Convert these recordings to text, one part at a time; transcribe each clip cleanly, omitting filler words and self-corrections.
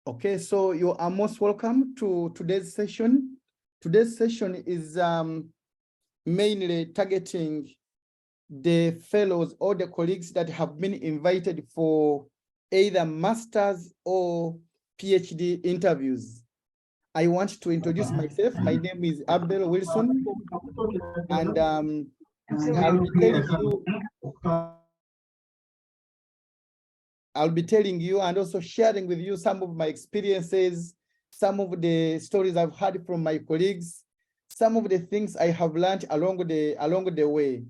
Okay, so you are most welcome to today's session. Today's session is mainly targeting the fellows or the colleagues that have been invited for either master's or PhD interviews. I want to introduce myself. My name is Abdel Wilson, and I'll be telling you and also sharing with you some of my experiences, some of the stories I've heard from my colleagues, some of the things I have learned along the way.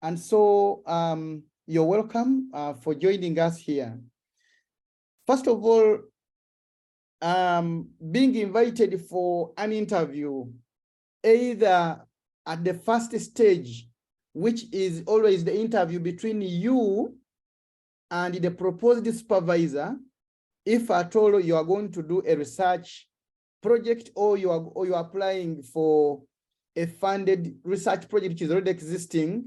And so you're welcome for joining us here. First of all, being invited for an interview, either at the first stage, which is always the interview between you and the proposed supervisor, if at all you are going to do a research project or you are applying for a funded research project which is already existing,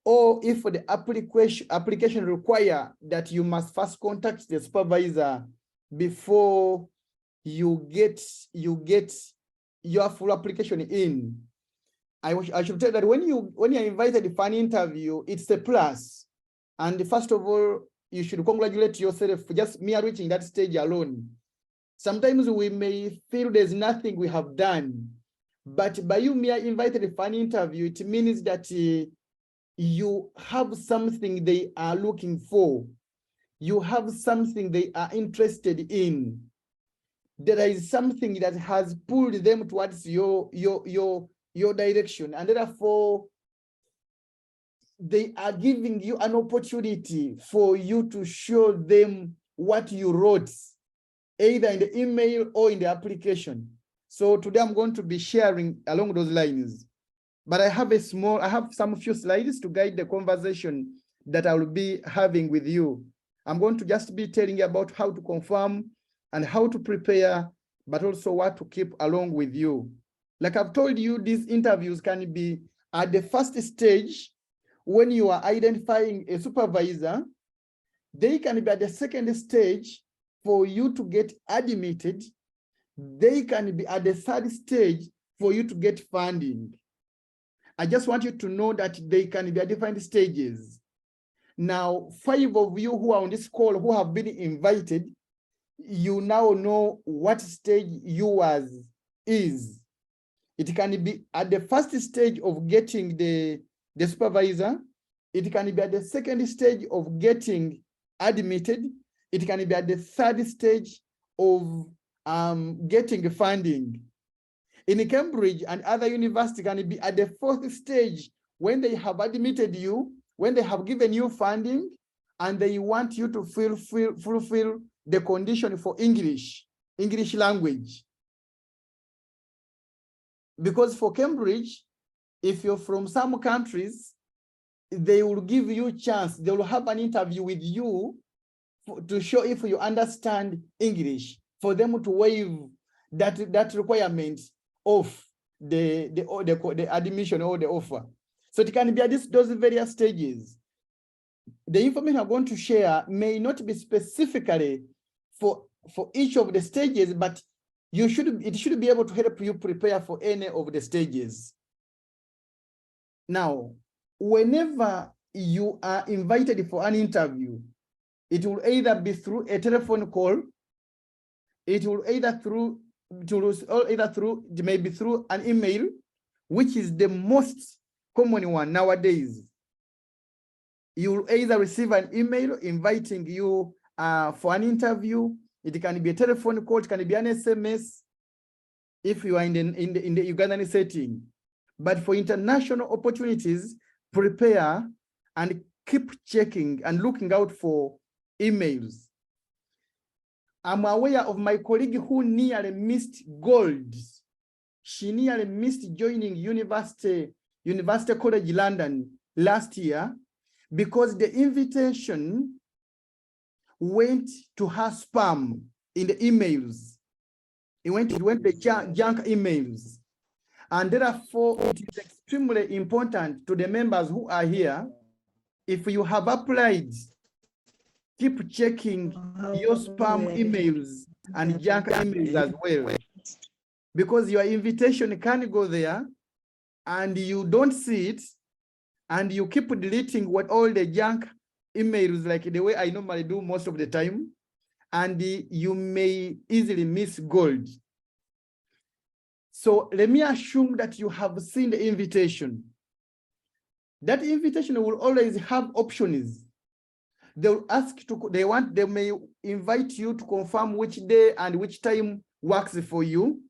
or if the application require that you must first contact the supervisor before you get your full application in. I should tell that when you're invited for an interview, it's a plus. And first of all, you should congratulate yourself for just mere reaching that stage alone. Sometimes we may feel there's nothing we have done, but by you mere invited for an interview, it means that you have something they are looking for. You have something they are interested in. There is something that has pulled them towards your direction, and therefore they are giving you an opportunity for you to show them what you wrote, either in the email or in the application. So today I'm going to be sharing along those lines. But I have some few slides to guide the conversation that I will be having with you. I'm going to just be telling you about how to confirm and how to prepare, but also what to keep along with you. Like I've told you, these interviews can be at the first stage when you are identifying a supervisor. They can be at the second stage for you to get admitted. They can be at the third stage for you to get funding. I just want you to know that they can be at different stages. Now, 5 of you who are on this call who have been invited, you now know what stage yours is. It can be at the first stage of getting the supervisor. It can be at the second stage of getting admitted. It can be at the third stage of getting funding. In Cambridge and other universities, can be at the 4th stage when they have admitted you, when they have given you funding, and they want you to fulfill the condition for English language. Because for Cambridge, if you're from some countries, they will give you a chance. They will have an interview with you to show if you understand English, for them to waive that requirement of the admission or the offer. So it can be at those various stages. The information I'm going to share may not be specifically for each of the stages, but it should be able to help you prepare for any of the stages. Now, whenever you are invited for an interview, it will either be through a telephone call, it may be through an email, which is the most common one nowadays. You will either receive an email inviting you for an interview. It can be a telephone call, it can be an SMS if you are in the Ugandan setting. But for international opportunities, prepare and keep checking and looking out for emails. I'm aware of my colleague who nearly missed gold. She nearly missed joining University College London last year because the invitation went to her spam in the emails. It went to junk emails. And therefore, it is extremely important to the members who are here. If you have applied, keep checking your spam emails and junk emails as well. Because your invitation can go there and you don't see it, and you keep deleting all the junk emails like the way I normally do most of the time, and you may easily miss gold. So let me assume that you have seen the invitation. That invitation will always have options. They'll ask they may invite you to confirm which day and which time works for you.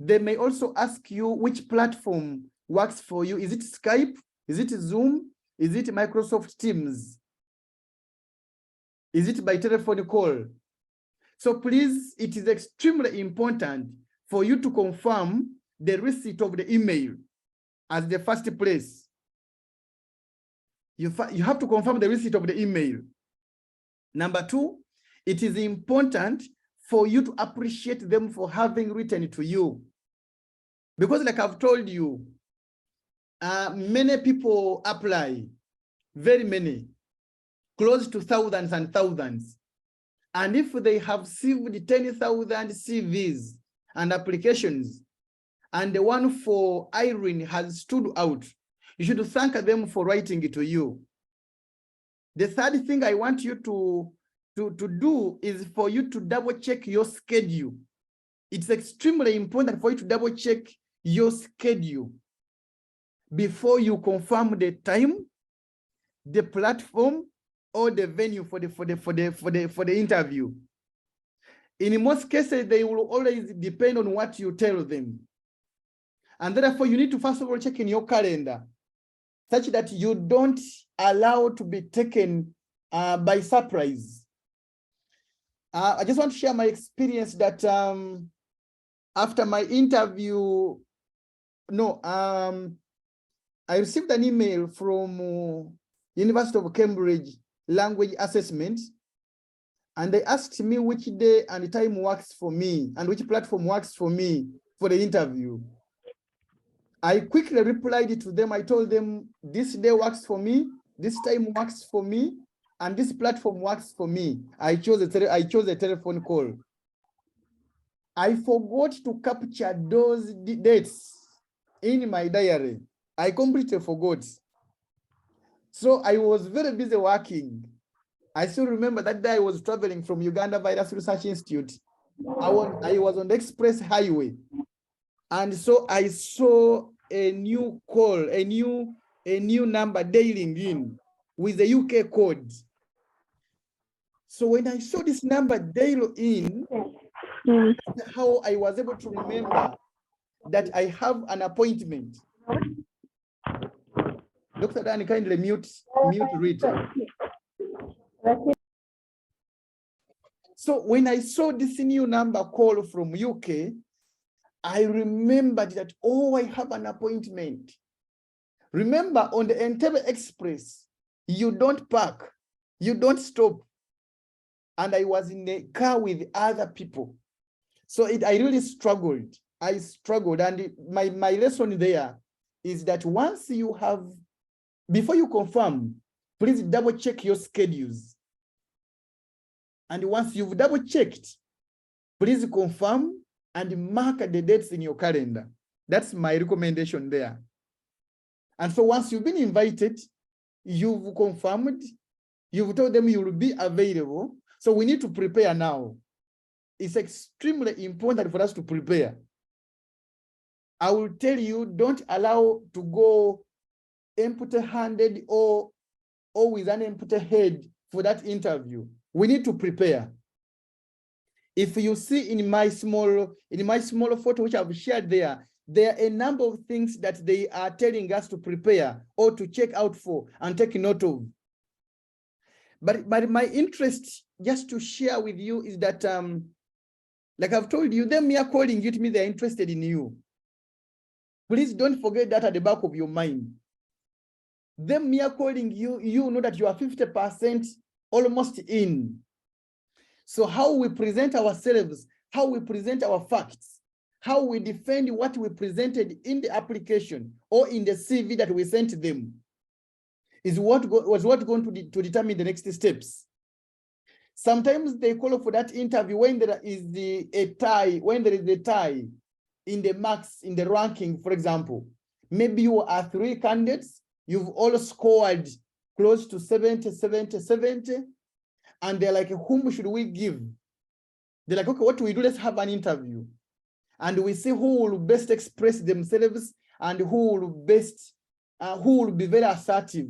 They may also ask you which platform works for you. Is it Skype? Is it Zoom? Is it Microsoft Teams? Is it by telephone call? So please, it is extremely important for you to confirm the receipt of the email as the first place. You have to confirm the receipt of the email. Number two, it is important for you to appreciate them for having written to you. Because like I've told you, many people apply, very many, close to thousands and thousands. And if they have received 10,000 CVs and applications, and the one for Irene has stood out, you should thank them for writing it to you. The third thing I want you to do is for you to double check your schedule. It's extremely important for you to double check your schedule before you confirm the time, the platform, or the venue for the interview. In most cases, they will always depend on what you tell them. And therefore, you need to first of all check in your calendar such that you don't allow to be taken by surprise. I just want to share my experience that after my interview, I received an email from University of Cambridge language assessment, and they asked me which day and time works for me and which platform works for me for the interview. I quickly replied to them. I told them this day works for me, this time works for me, and this platform works for me. I chose a telephone call. I forgot to capture those dates in my diary. I completely forgot. So I was very busy working. I still remember that day I was traveling from Uganda Virus Research Institute. I was on the express highway. And so I saw a new call, a new number dialing in with the UK code. So when I saw this number dial in, that's how I was able to remember that I have an appointment. Dr. Dan, kindly mute Rita. So when I saw this new number call from UK, I remembered that, oh, I have an appointment. Remember, on the Entebbe Express, you don't park, you don't stop. And I was in a car with other people. So I really struggled. I struggled. And my lesson there is that once you have, before you confirm, please double check your schedules. And once you've double checked, please confirm and mark the dates in your calendar. That's my recommendation there. And so once you've been invited, you've confirmed, you've told them you will be available. So we need to prepare now. It's extremely important for us to prepare. I will tell you, don't allow to go empty-handed or with an empty head for that interview. We need to prepare. If you see in my small photo, which I've shared there are a number of things that they are telling us to prepare or to check out for and take note of. But my interest, just to share with you, is that, like I've told you, them are calling you to me, they're interested in you. Please don't forget that at the back of your mind. Them are calling you, you know that you are 50% almost in. So how we present ourselves, how we present our facts, how we defend what we presented in the application or in the CV that we sent them is what going to determine the next steps. Sometimes they call for that interview when there is a tie, when there is a tie in the marks, in the ranking, for example. Maybe you are 3 candidates, you've all scored close to 70, 70, 70, and they're like, whom should we give? They're like, okay, what do we do? Let's have an interview. And we see who will best express themselves and who will be very assertive.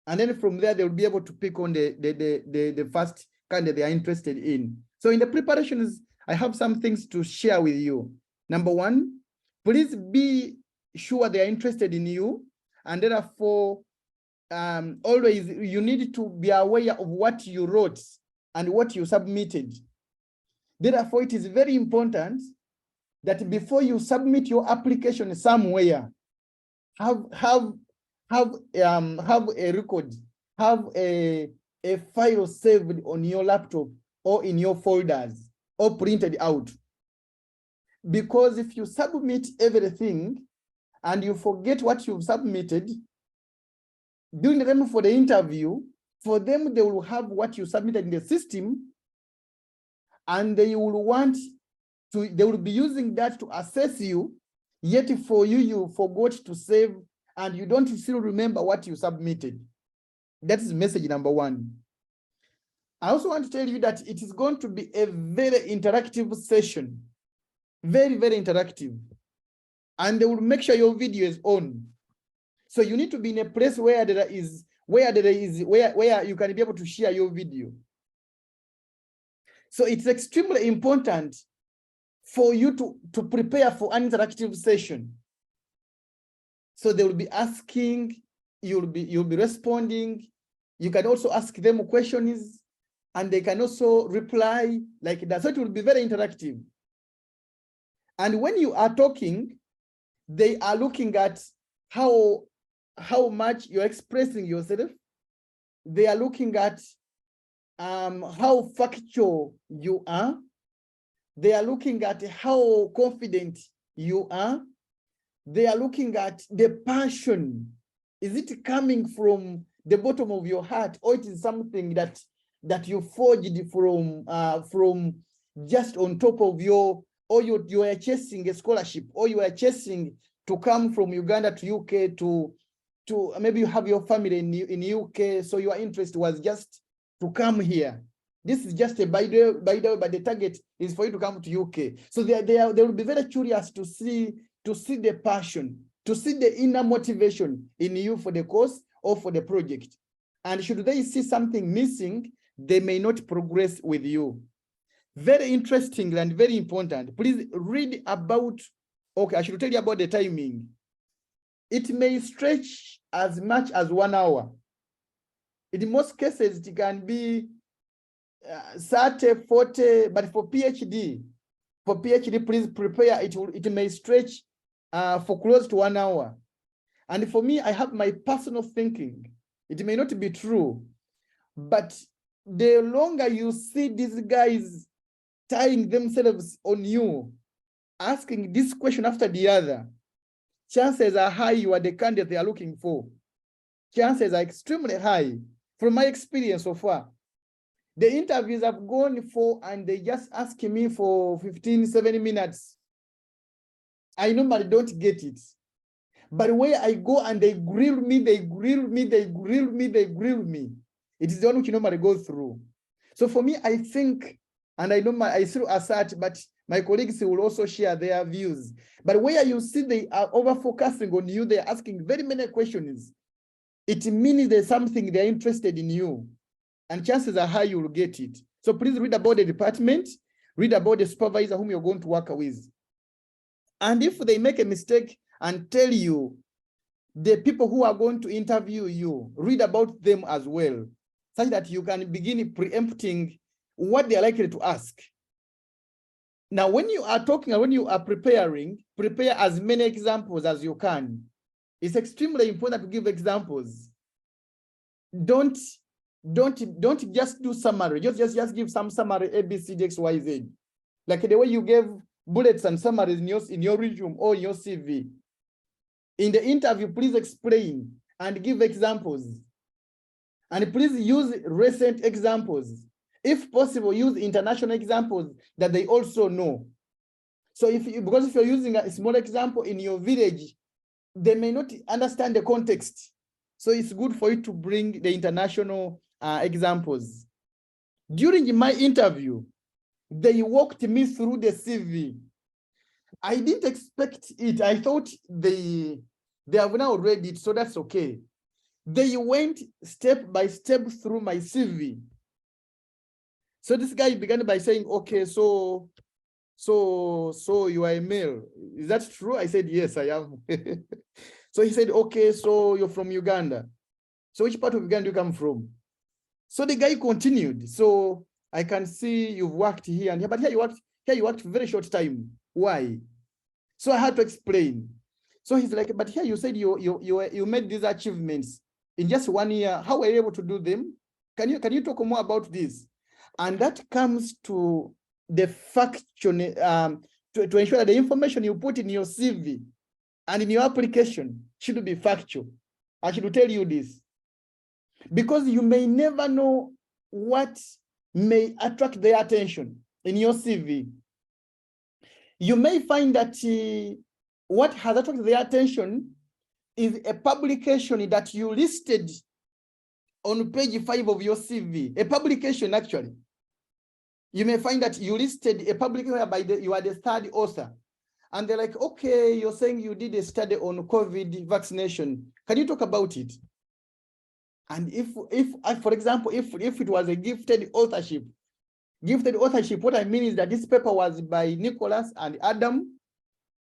And then from there, they'll be able to pick on the first candidate they are interested in. So in the preparations, I have some things to share with you. Number one, please be sure they are interested in you. And therefore, always you need to be aware of what you wrote and what you submitted. Therefore, it is very important that before you submit your application somewhere, have a record, have a file saved on your laptop or in your folders or printed out. Because if you submit everything and you forget what you've submitted, during the time for the interview, for them, they will have what you submitted in the system, and they will be using that to assess you, yet for you, you forgot to save and you don't still remember what you submitted. That is message number one. I also want to tell you that it is going to be a very interactive session, very, very interactive. And they will make sure your video is on. So you need to be in a place where where you can be able to share your video. So it's extremely important for you to prepare for an interactive session. So they will be asking, you'll be responding. You can also ask them questions and they can also reply like that. So it will be very interactive. And when you are talking, they are looking at how much you're expressing yourself. They are looking at how factual you are. They are looking at how confident you are. They are looking at the passion. Is it coming from the bottom of your heart, or it is something that you forged from just on top of you are chasing a scholarship, or you are chasing to come from Uganda to UK to maybe you have your family in UK, so your interest was just to come here. This is just a by the target is for you to come to UK. So they will be very curious to see the passion, to see the inner motivation in you for the course or for the project. And should they see something missing, they may not progress with you. Very interesting and very important. Please read about, okay, I should tell you about the timing. It may stretch as much as 1 hour. In most cases, it can be 30, 40, but for PhD, please prepare. It may stretch for close to 1 hour. And for me, I have my personal thinking. It may not be true, but the longer you see these guys tying themselves on you, asking this question after the other, chances are high you are the candidate they are looking for. Chances are extremely high. From my experience so far, the interviews I've gone for and they just ask me for 15, 7 minutes. I normally don't get it. But where I go and they grill me, they grill me, they grill me, they grill me. It is the one which you normally go through. So for me, I think, and I still assert, but my colleagues will also share their views. But where you see they are over-focusing on you, they're asking very many questions, it means there's something they're interested in you. And chances are high you'll get it. So please read about the department, read about the supervisor whom you're going to work with. And if they make a mistake and tell you the people who are going to interview you, read about them as well, such that you can begin preempting what they're likely to ask. Now, when you are talking and when you are preparing, prepare as many examples as you can. It's extremely important to give examples. Don't just do summary. Just give some summary, A, B, C, D, X, Y, Z. Like the way you gave bullets and summaries in your resume or your CV. In the interview, please explain and give examples. And please use recent examples. If possible, use international examples that they also know. So because if you're using a small example in your village, they may not understand the context. So it's good for you to bring the international examples. During my interview, they walked me through the CV. I didn't expect it. I thought they have now read it, so that's okay. They went step by step through my CV. So this guy began by saying, okay, so you are a male. Is that true? I said, yes, I am. So he said, okay, so you're from Uganda. So which part of Uganda do you come from? So the guy continued. So I can see you've worked here and here, but here you worked very short time. Why? So I had to explain. So he's like, but here you said you made these achievements in just 1 year. How were you able to do them? Can you talk more about this? And that comes to the faction, to ensure that the information you put in your CV and in your application should be factual. I should tell you this, because you may never know what may attract their attention in your CV. You may find that what has attracted their attention is a publication that you listed on page 5 of your CV, a publication actually. You may find that you listed a publication whereby you are the third author. And they're like, okay, you're saying you did a study on COVID vaccination. Can you talk about it? And if for example, if it was a gifted authorship, what I mean is that this paper was by Nicholas and Adam.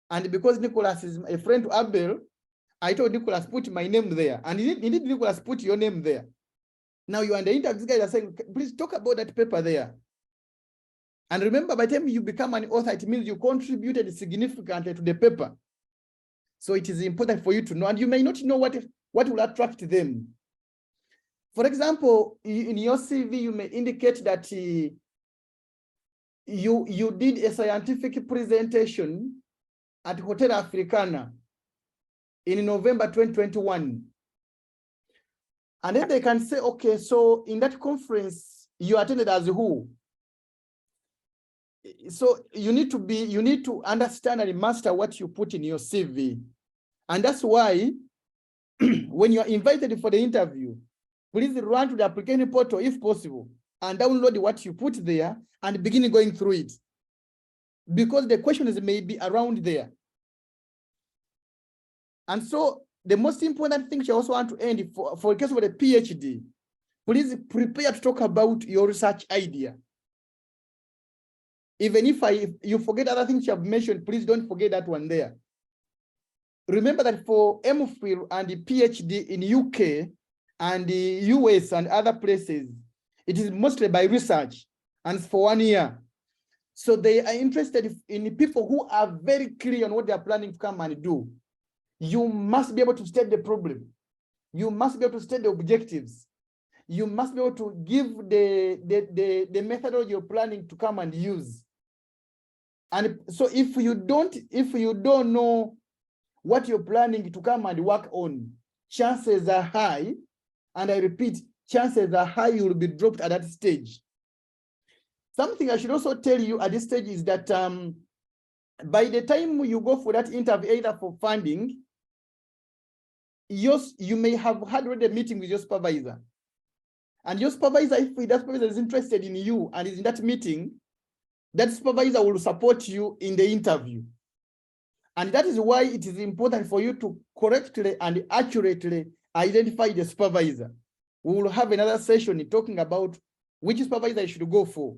And because Nicholas is a friend to Abel, I told Nicholas, put my name there. And he did Nicholas put your name there. Now you are in the interview, these guys are saying, please talk about that paper there. And remember, by the time you become an author, it means you contributed significantly to the paper. So it is important for you to know, and you may not know what will attract them. For example, in your CV, you may indicate that you did a scientific presentation at Hotel Africana in November 2021. And then they can say, okay, so in that conference, you attended as who? So you need to understand and master what you put in your CV. And that's why when you're invited for the interview, please run to the application portal if possible and download what you put there and begin going through it, because the questions may be around there. And so the most important thing you also want to end for the case of the PhD, please prepare to talk about your research idea. Even if you forget other things you have mentioned, please don't forget that one there. Remember that for MPhil and the PhD in UK and the US and other places, it is mostly by research and for 1 year. So they are interested in people who are very clear on what they are planning to come and do. You must be able to state the problem. You must be able to state the objectives. You must be able to give the methodology you're planning to come and use. And so if you don't know what you're planning to come and work on, chances are high, and I repeat, chances are high you will be dropped at that stage. Something I should also tell you at this stage is that by the time you go for that interview, either for funding, you may have had already a meeting with your supervisor. And your supervisor, if that supervisor is interested in you and is in that meeting, that supervisor will support you in the interview. And that is why it is important for you to correctly and accurately identify the supervisor. We will have another session talking about which supervisor you should go for.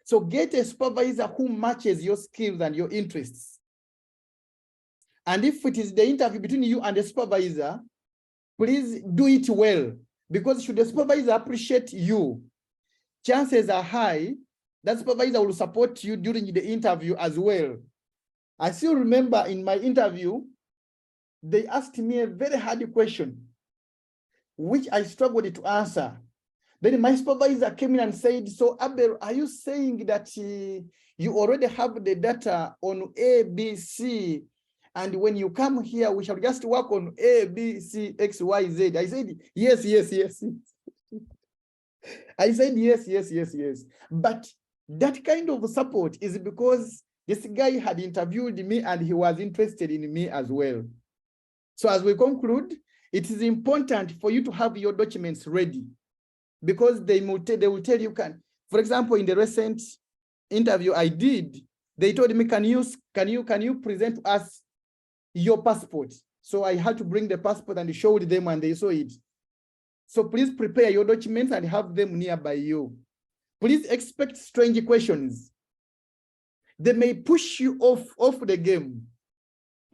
So get a supervisor who matches your skills and your interests. And if it is the interview between you and the supervisor, please do it well, because should the supervisor appreciate you, chances are high that supervisor will support you during the interview as well. I still remember in my interview, they asked me a very hard question, which I struggled to answer. Then my supervisor came in and said, so Abel, are you saying that you already have the data on A, B, C, and when you come here, we shall just work on A, B, C, X, Y, Z? I said, yes, yes, yes. I said, yes, yes, yes, yes. But that kind of support is because this guy had interviewed me and he was interested in me as well. So as we conclude, it is important for you to have your documents ready, because they will tell you, for example, in the recent interview I did, they told me, can you present us your passport? So I had to bring the passport and showed them, and they saw it. So please prepare your documents and have them nearby you. Please expect strange questions. They may push you off the game.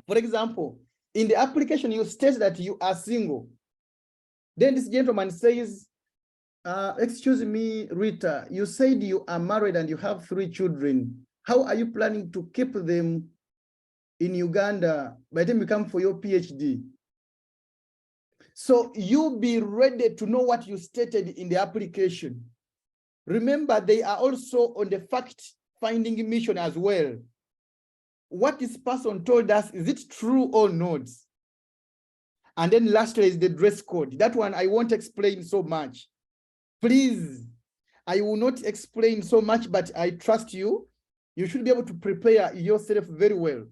For example, in the application, you state that you are single. Then this gentleman says, excuse me, Rita, you said you are married and you have 3 children. How are you planning to keep them in Uganda by the time you come for your PhD? So you be ready to know what you stated in the application. Remember, they are also on the fact-finding mission as well. What this person told us, is it true or not? And then lastly is the dress code. That one I won't explain so much. Please, I will not explain so much, but I trust you. You should be able to prepare yourself very well.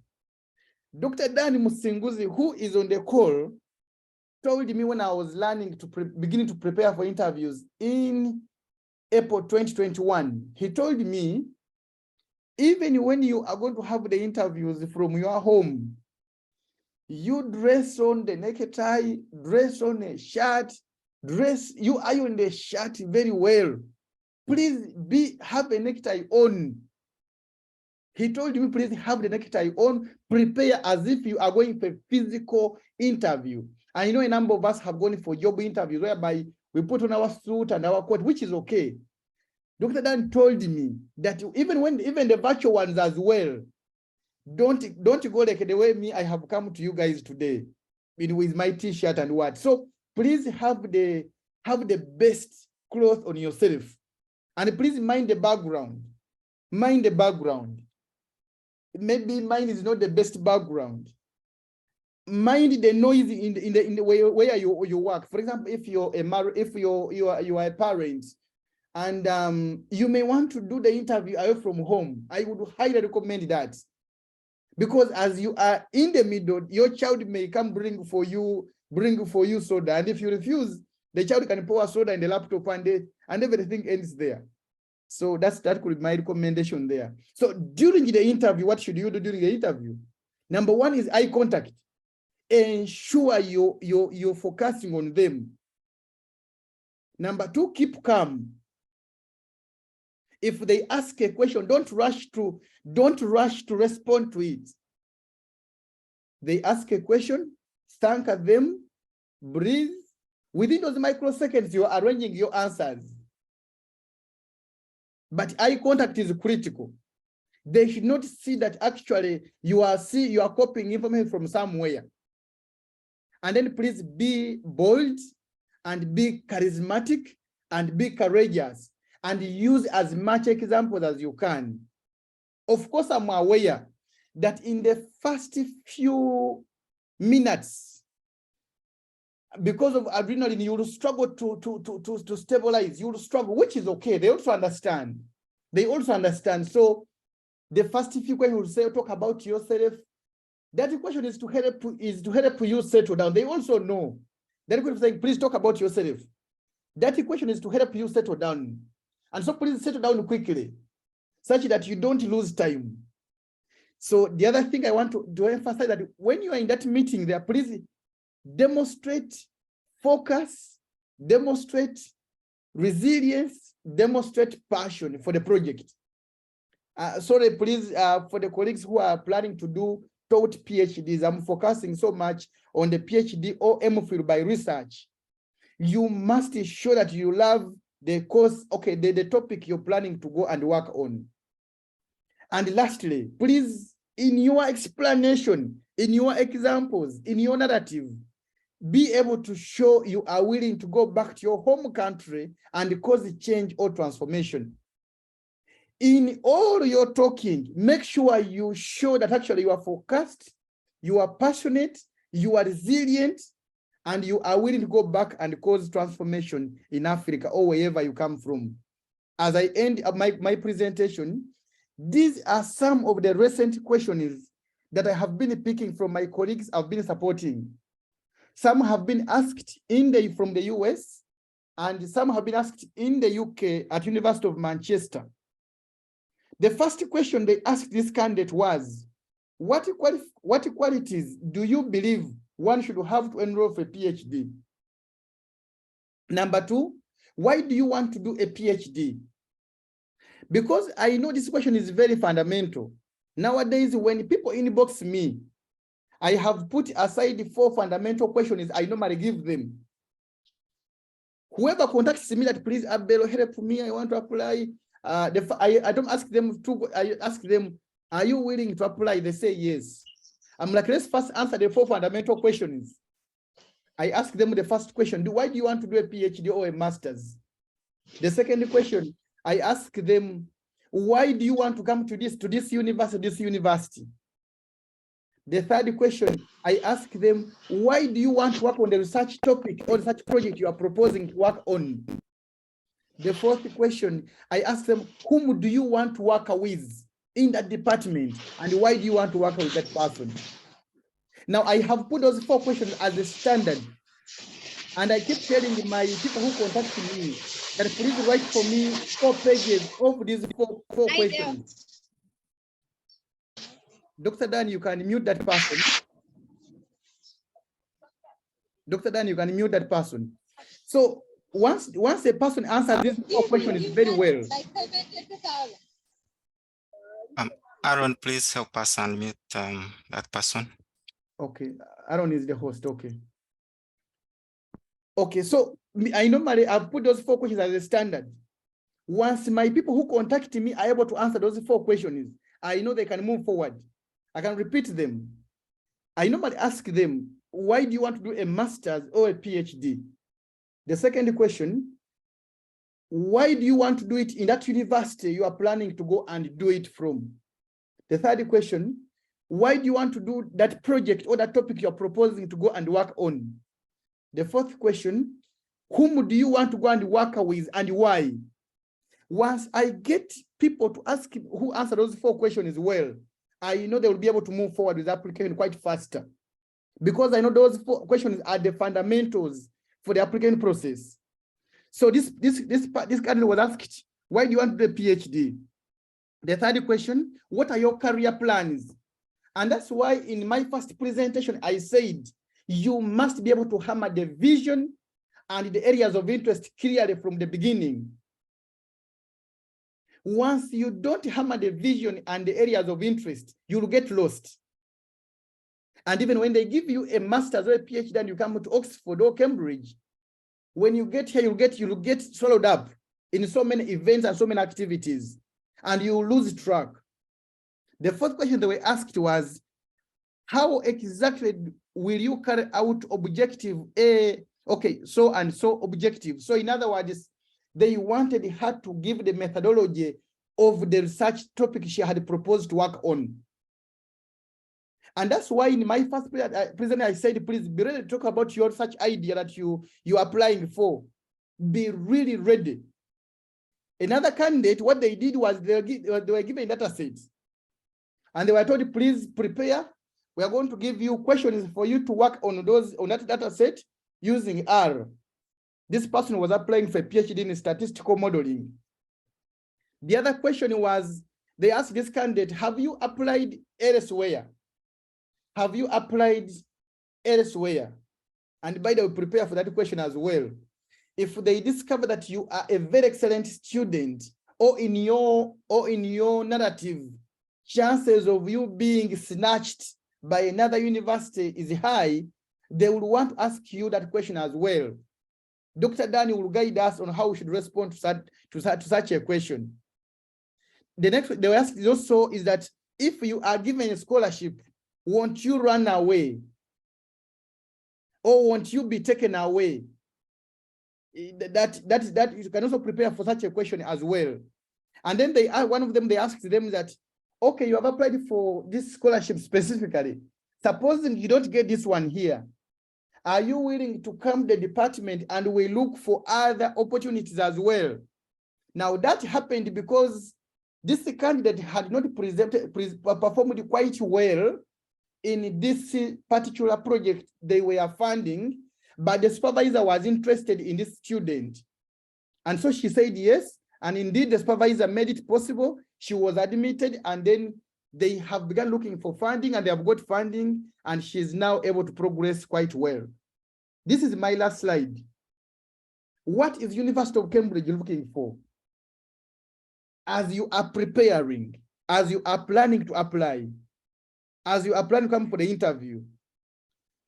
Dr. Dan Musinguzi, who is on the call, told me when I was learning to beginning to prepare for interviews in April 2021, he told me, even when you are going to have the interviews from your home, you dress on the necktie, dress on a shirt, you iron the shirt very well. Please have a necktie on. He told me, please have the necktie on, prepare as if you are going for a physical interview. I know a number of us have gone for job interviews whereby we put on our suit and our coat, which is okay. Dr. Dan told me that even the virtual ones as well, don't go like the way I have come to you guys today with my t-shirt and what. So please have the best clothes on yourself, and please mind the background. Mind the background. Maybe mine is not the best background. Mind the noise in the way where you work. For example, if you are a parent, and you may want to do the interview away from home, I would highly recommend that, because as you are in the middle, your child may come bring for you soda, and if you refuse, the child can pour soda in the laptop, and everything ends there. So that could be my recommendation there. So during the interview, what should you do during the interview? Number 1 is eye contact. Ensure you're focusing on them. Number 2, keep calm. If they ask a question, don't rush to respond to it. They ask a question, thank them, breathe. Within those microseconds, you're arranging your answers. But eye contact is critical. They should not see that actually you are copying information from somewhere. And then please be bold and be charismatic and be courageous, and use as much examples as you can. Of course, I'm aware that in the first few minutes, because of adrenaline, you will struggle to stabilize. You will struggle, which is okay. They also understand. So the first few questions will say, talk about yourself. That question is to help you settle down. They also know. That question is saying, please talk about yourself. That question is to help you settle down. And so please settle down quickly, such that you don't lose time. So the other thing I want to emphasize, that when you are in that meeting there, please demonstrate focus, demonstrate resilience, demonstrate passion for the project. Sorry, please, for the colleagues who are planning to do taught PhDs, I'm focusing so much on the PhD or MPhil by research. You must ensure that you love the course, okay, the topic you're planning to go and work on. And lastly, please, in your explanation, in your examples, in your narrative, be able to show you are willing to go back to your home country and cause change or transformation. In all your talking, make sure you show that actually you are focused, you are passionate, you are resilient, and you are willing to go back and cause transformation in Africa or wherever you come from. As I end my presentation, these are some of the recent questions that I have been picking from my colleagues I've been supporting. Some have been asked from the US, and some have been asked in the UK at University of Manchester. The first question they asked this candidate was, what qualities do you believe one should have to enroll for a PhD? Number two, why do you want to do a PhD? Because I know this question is very fundamental. Nowadays, when people inbox me, I have put aside 4 fundamental questions I normally give them. Whoever contacts me that, please, Abel, help me, I want to apply. I don't ask them I ask them, are you willing to apply? They say yes. I'm like, let's first answer the 4 fundamental questions. I ask them the first question, why do you want to do a PhD or a master's? The second question, I ask them, why do you want to come to this university? The third question, I ask them, why do you want to work on the research topic or research project you are proposing to work on? The fourth question, I ask them, whom do you want to work with in that department, and why do you want to work with that person? Now, I have put those 4 questions as a standard, and I keep telling my people who contact me that please write for me 4 pages of these four questions. Dr. Dan, you can mute that person. Dr. Dan, you can mute that person. So once a person answers these 4 questions very well. Aaron, please help us unmute that person. Okay, Aaron is the host. Okay. Okay, so I normally I've put those 4 questions as a standard. Once my people who contact me are able to answer those 4 questions, I know they can move forward. I can repeat them. I normally ask them, why do you want to do a master's or a PhD? The second question, why do you want to do it in that university you are planning to go and do it from? The third question, why do you want to do that project or that topic you're proposing to go and work on? The fourth question, whom do you want to go and work with and why? Once I get people to ask who answer those 4 questions well, I know they will be able to move forward with the application quite faster, because I know those 4 questions are the fundamentals for the application process. So this candidate was asked, why do you want to do a PhD? The third question, what are your career plans? And that's why in my first presentation, I said, you must be able to hammer the vision and the areas of interest clearly from the beginning. Once you don't hammer the vision and the areas of interest, you'll get lost. And even when they give you a master's or a PhD and you come to Oxford or Cambridge, when you get here, you'll get swallowed up in so many events and so many activities, and you lose track. The fourth question they were asked was, how exactly will you carry out objective A? Okay, so and so objective. So in other words, they wanted her to give the methodology of the research topic she had proposed to work on. And that's why in my first presentation, I said, please be ready to talk about your research idea that you're applying for. Be really ready. Another candidate, what they did was they were given data sets. And they were told, please prepare. We are going to give you questions for you to work on that data set using R. This person was applying for a PhD in statistical modeling. The other question was, they asked this candidate, have you applied elsewhere? Have you applied elsewhere? And by the way, prepare for that question as well. If they discover that you are a very excellent student, or in your narrative, chances of you being snatched by another university is high, they will want to ask you that question as well. Dr. Danny will guide us on how we should respond to such a question. The next they will ask also is that if you are given a scholarship, won't you run away? Or won't you be taken away? That you can also prepare for such a question as well. And then one of them, they asked them that, okay, you have applied for this scholarship specifically. Supposing you don't get this one here, Are you willing to come to the department and we look for other opportunities as well? Now that happened because this candidate had not performed quite well in this particular project they were funding, but the supervisor was interested in this student. And so she said yes, and indeed the supervisor made it possible. She was admitted, and then they have begun looking for funding, and they have got funding, and she's now able to progress quite well. This is my last slide. What is University of Cambridge looking for? As you are preparing, as you are planning to apply, as you are planning to come for the interview,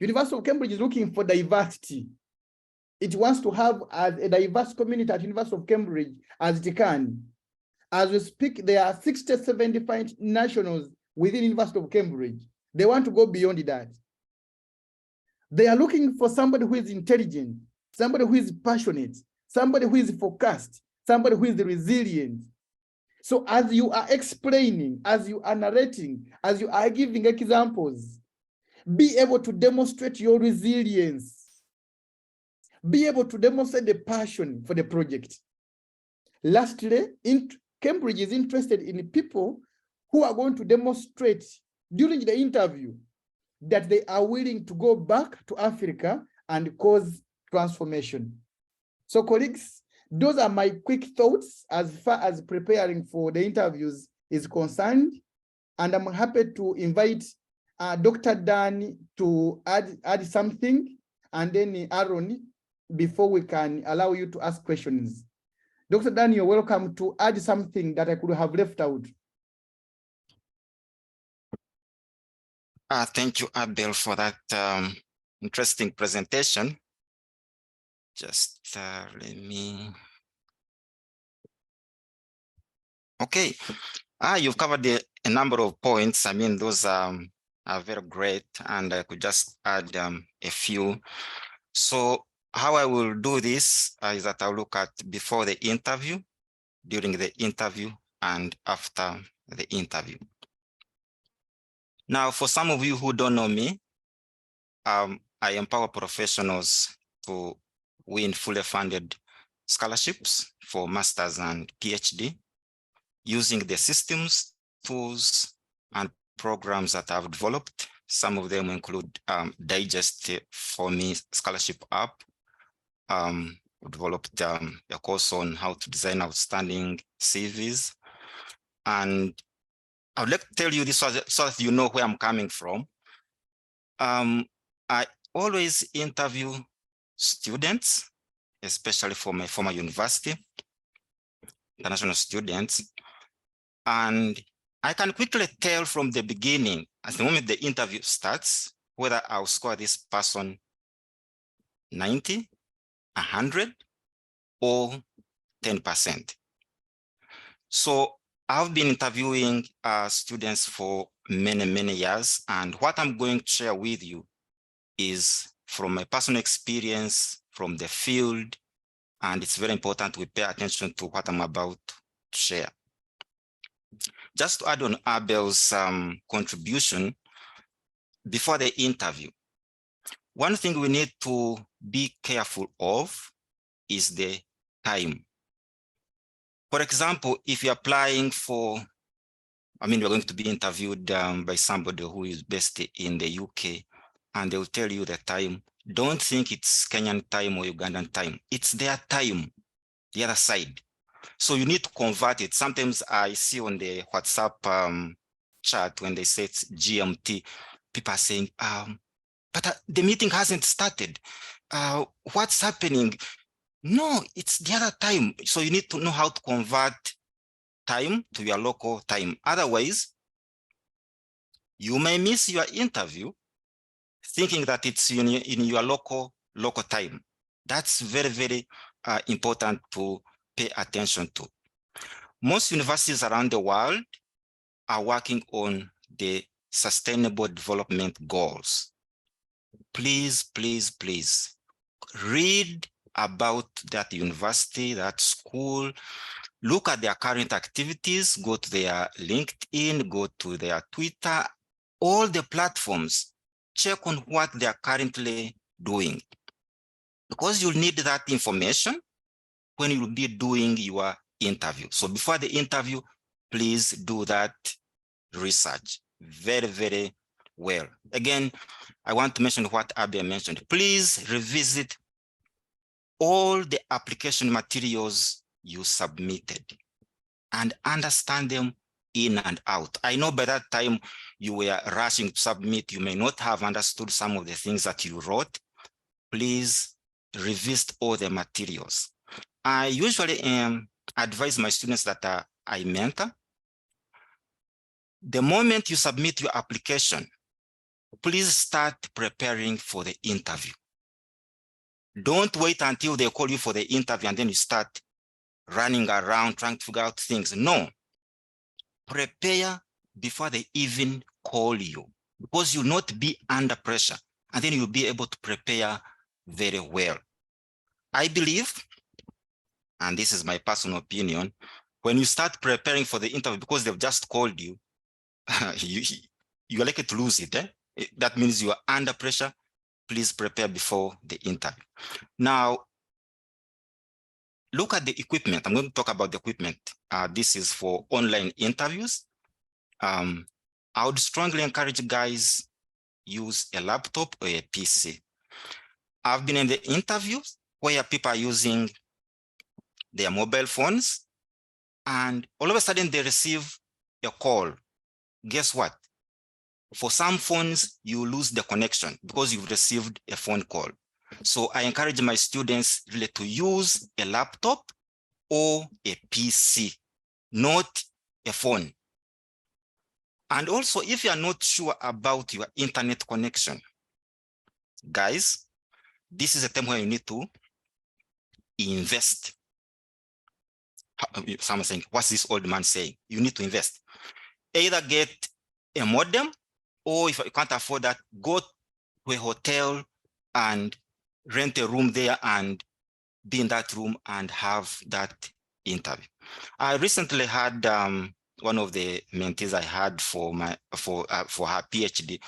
University of Cambridge is looking for diversity. It wants to have a diverse community at University of Cambridge as it can. As we speak, there are 60-75 nationals within University of Cambridge. They want to go beyond that. They are looking for somebody who is intelligent, somebody who is passionate, somebody who is focused, somebody who is resilient. So as you are explaining, as you are narrating, as you are giving examples, be able to demonstrate your resilience. Be able to demonstrate the passion for the project. Lastly, Cambridge is interested in people who are going to demonstrate during the interview that they are willing to go back to Africa and cause transformation. So colleagues, those are my quick thoughts as far as preparing for the interviews is concerned. And I'm happy to invite Dr. Dan to add something, and then Aaron, before we can allow you to ask questions. Dr. Dan, you're welcome to add something that I could have left out. Thank you, Abel, for that interesting presentation. Just let me. Okay, you've covered a number of points. I mean, those are very great, and I could just add a few. So how I will do this is that I'll look at before the interview, during the interview, and after the interview. Now, for some of you who don't know me, I empower professionals to win fully funded scholarships for masters and PhD using the systems, tools, and programs that I've developed. Some of them include Digest for Me scholarship app. We developed a course on how to design outstanding CVs. And I would like to tell you this so that you know where I'm coming from. I always interview students, especially for my former university, international students. And I can quickly tell from the beginning, at the moment the interview starts, whether I'll score this person 90, 100, or 10%. So I've been interviewing students for many years, and what I'm going to share with you is from my personal experience from the field, and it's very important we pay attention to what I'm about to share. Just to add on Abel's contribution, before the interview, one thing we need to be careful of is the time. For example, if you're applying for, you're going to be interviewed by somebody who is based in the UK, and they'll tell you the time. Don't think it's Kenyan time or Ugandan time. It's their time, the other side. So you need to convert it. Sometimes I see on the WhatsApp chat when they say it's GMT, people are saying, but the meeting hasn't started. What's happening? No, it's the other time. So you need to know how to convert time to your local time. Otherwise, you may miss your interview thinking that it's in your local time. That's very important to pay attention to. Most universities around the world are working on the Sustainable Development Goals. Please read about that university, that school, look at their current activities, go to their LinkedIn, go to their Twitter, all the platforms, check on what they are currently doing, because you'll need that information when you'll be doing your interview. So before the interview, please do that research very, very well. Again, I want to mention what Abby mentioned. Please revisit all the application materials you submitted and understand them in and out. I know by that time you were rushing to submit, you may not have understood some of the things that you wrote. Please revisit all the materials. I usually advise my students that I mentor. The moment you submit your application, please start preparing for the interview. Don't wait until they call you for the interview and then you start running around trying to figure out things. No, prepare before they even call you, because you'll not be under pressure and then you'll be able to prepare very well. I believe, and this is my personal opinion, when you start preparing for the interview because they've just called you, you're likely to lose it. That means you are under pressure. Please prepare before the interview. Now, look at the equipment. I'm going to talk about the equipment. This is for online interviews. I would strongly encourage guys use a laptop or a PC. I've been in the interviews where people are using their mobile phones and all of a sudden they receive a call. Guess what? For some phones, you lose the connection because you've received a phone call. So I encourage my students really to use a laptop or a PC, not a phone. And also, if you are not sure about your internet connection, guys, this is a time where you need to invest. Someone saying, what's this old man saying? You need to invest. Either get a modem, or if you can't afford that, go to a hotel and rent a room there and be in that room and have that interview. I recently had one of the mentees I had for her PhD.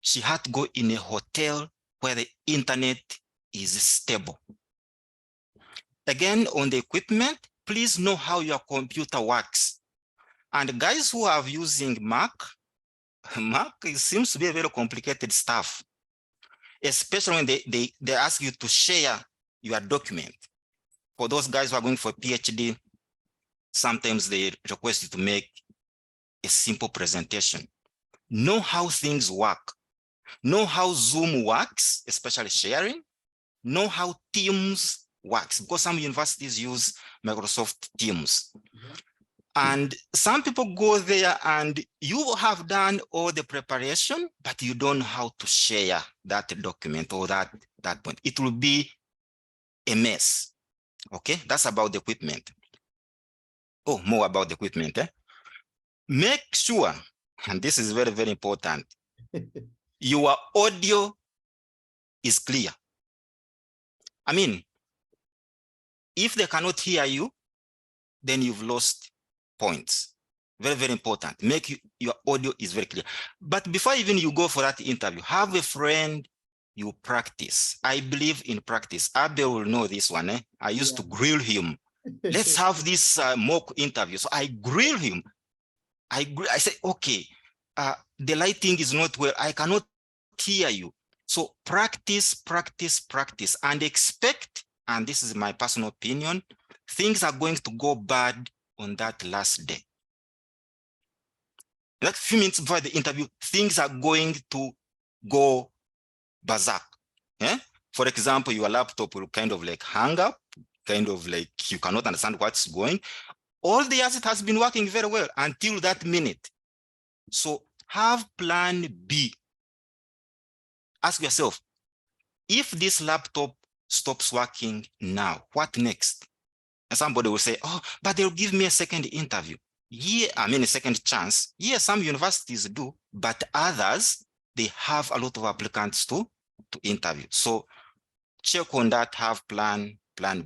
She had to go in a hotel where the internet is stable. Again, on the equipment, please know how your computer works. And guys who are using Mac, it seems to be a very complicated stuff, especially when they ask you to share your document. For those guys who are going for a PhD, sometimes they request you to make a simple presentation. Know how things work. Know how Zoom works, especially sharing. Know how Teams works, because some universities use Microsoft Teams. And some people go there and you have done all the preparation, but you don't know how to share that document or that point. It will be a mess. Okay, that's about the equipment. Oh, more about the equipment. Make sure, and this is very, very important, your audio is clear. I mean, if they cannot hear you, then you've lost points. Very, very important. Make your audio is very clear. But before even you go for that interview, have a friend you practice. I believe in practice. Abel will know this one. I used to grill him. Let's have this mock interview. So I grill him. I say, okay, the lighting is not well. I cannot hear you. So practice, practice, practice, and expect, and this is my personal opinion, things are going to go bad on that last day. Like a few minutes before the interview, things are going to go berserk. Yeah? For example, your laptop will kind of like hang up, kind of like you cannot understand what's going. All the years it has been working very well until that minute. So have plan B. Ask yourself, if this laptop stops working now, what next? And somebody will say, oh, but they'll give me a second interview. Yeah, I mean a second chance. Yeah, some universities do, but others, they have a lot of applicants to interview. So check on that, have plan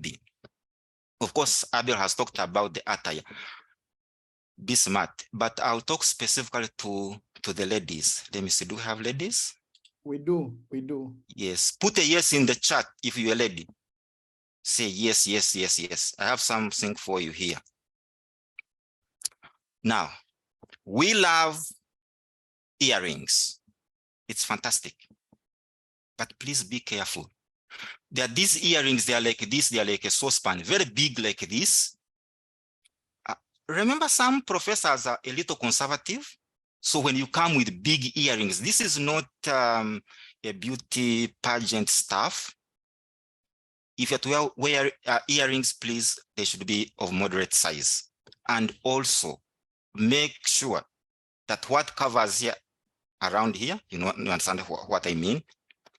B. Of course, Abel has talked about the attire. Be smart, but I'll talk specifically to the ladies. Let me see, do we have ladies? We do. Yes, put a yes in the chat if you're ready. Say yes, yes, yes, yes. I have something for you here. Now, we love earrings. It's fantastic. But please be careful. There are these earrings, they are like this, they are like a saucepan, very big like this. Remember, some professors are a little conservative. So when you come with big earrings, this is not a beauty pageant stuff. If you have to wear earrings, please, they should be of moderate size. And also make sure that what covers here around here, you understand what I mean,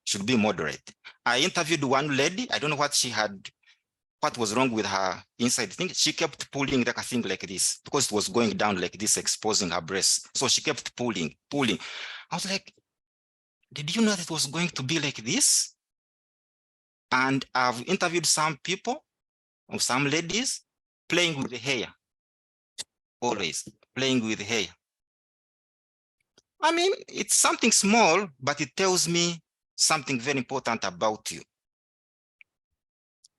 should be moderate. I interviewed one lady, I don't know what was wrong with her inside thing. She kept pulling like a thing like this because it was going down like this, exposing her breast. So she kept pulling. I was like, did you know that it was going to be like this? And I've interviewed some people, or some ladies, playing with the hair. Always playing with the hair. I mean, it's something small, but it tells me something very important about you.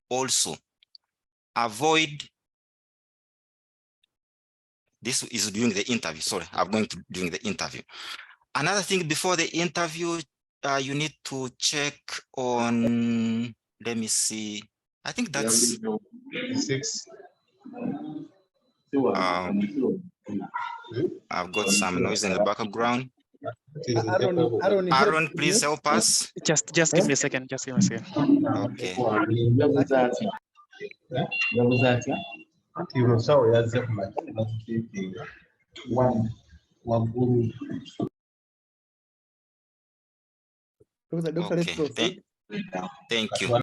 Also, avoid, this is during the interview. Sorry, I'm going to during the interview. Another thing before the interview, you need to check on, let me see. I think that's 6. I've got some noise in the background. Aaron, Aaron, please help us. Just give me a second. Just give me a second. Okay. Dr. Let's proceed. Thank you.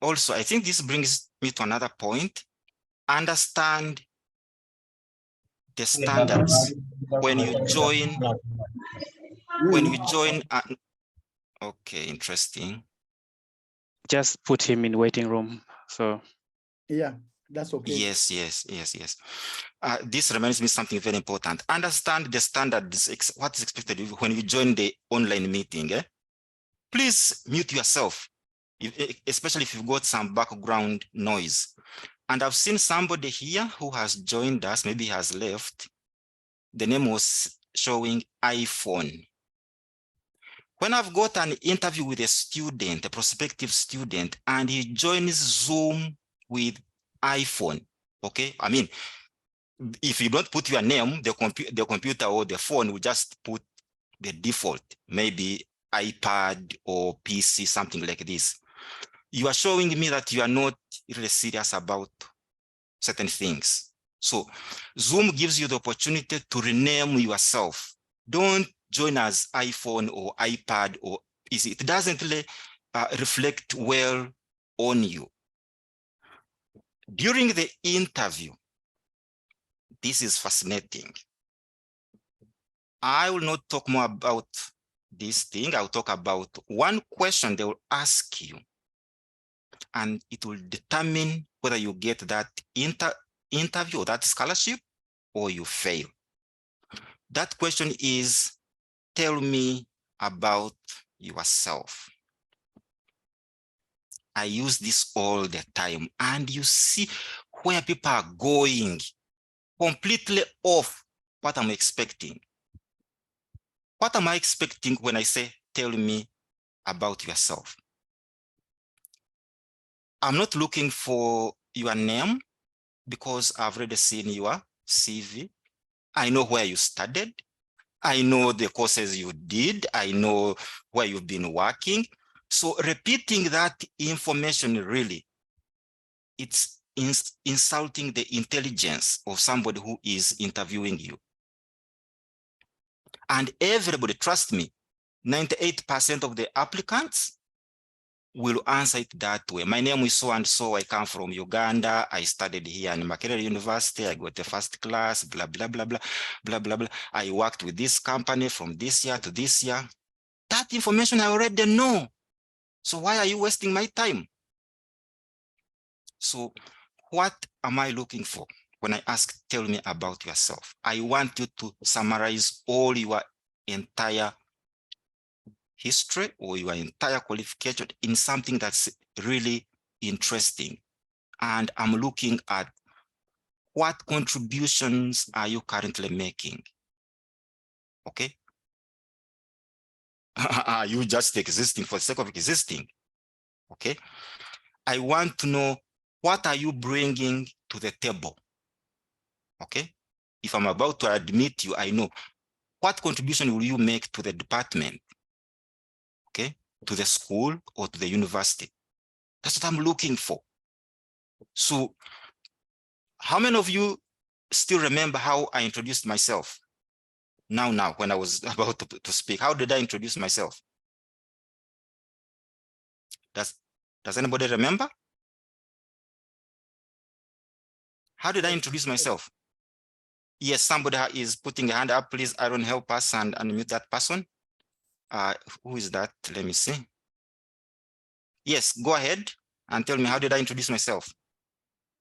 Also, I think this brings me to another point. Understand the standards when you join. Okay, interesting. Just put him in waiting room. So Yeah, that's okay. Yes. This reminds me something very important. Understand the standards, what is expected of you when you join the online meeting. Please mute yourself, especially if you've got some background noise. And I've seen somebody here who has joined us, maybe has left. The name was showing iPhone. When I've got an interview with a student, a prospective student, and he joins Zoom with iPhone, okay? I mean, if you don't put your name, the computer or the phone will just put the default, maybe iPad or PC, something like this. You are showing me that you are not really serious about certain things. So Zoom gives you the opportunity to rename yourself. Don't join as iPhone or iPad or PC. It doesn't really reflect well on you. During the interview, this is fascinating. I will not talk more about this thing. I'll talk about one question they will ask you, and it will determine whether you get that interview or that scholarship or you fail. That question is, tell me about yourself. I use this all the time, and you see where people are going completely off what I'm expecting. What am I expecting when I say, tell me about yourself? I'm not looking for your name because I've already seen your CV. I know where you studied. I know the courses you did. I know where you've been working. So repeating that information, really, it's insulting the intelligence of somebody who is interviewing you. And everybody, trust me, 98% of the applicants will answer it that way. My name is so-and-so, I come from Uganda, I studied here in Makerere University, I got the first class, blah, blah, blah, blah, blah, blah, blah. I worked with this company from this year to this year. That information I already know. So why are you wasting my time? So what am I looking for? when I ask, tell me about yourself, I want you to summarize all your entire history or your entire qualification in something that's really interesting. And I'm looking at what contributions are you currently making? Okay. Are you just existing for the sake of existing? Okay. I want to know, what are you bringing to the table? Okay. If I'm about to admit you, I know what contribution will you make to the department? Okay. To the school or to the university? That's what I'm looking for. So how many of you still remember how I introduced myself? Now, when I was about to speak, how did I introduce myself? Does anybody remember? How did I introduce myself? Yes, somebody is putting a hand up. Please, Aaron, help us and unmute that person. Who is that? Let me see. Yes, go ahead and tell me, how did I introduce myself?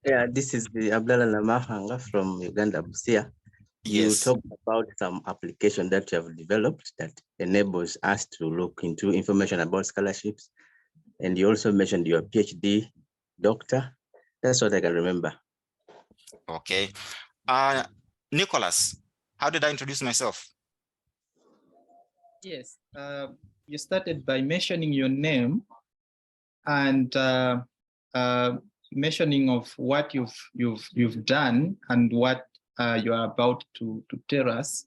Yeah, this is the Abdallah Namahanga from Uganda, Busia. You Yes. talked about some application that you have developed that enables us to look into information about scholarships. And you also mentioned your PhD doctor. That's what I can remember. Okay. Nicholas, how did I introduce myself? Yes, you started by mentioning your name and mentioning of what you've done and what you are about to tell us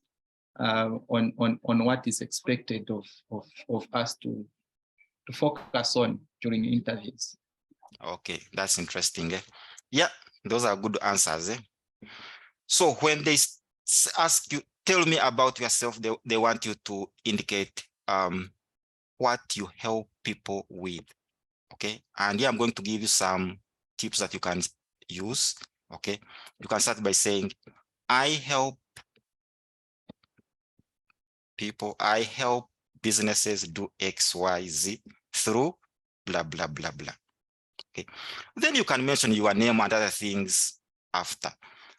on what is expected of us to focus on during interviews. Okay, that's interesting. Yeah, those are good answers. So when they ask you, tell me about yourself, they want you to indicate what you help people with. Okay, and yeah, I'm going to give you some tips that you can use. Okay, you can start by saying, I help people, I help businesses do X, Y, Z through blah, blah, blah, blah. Okay, then you can mention your name and other things after.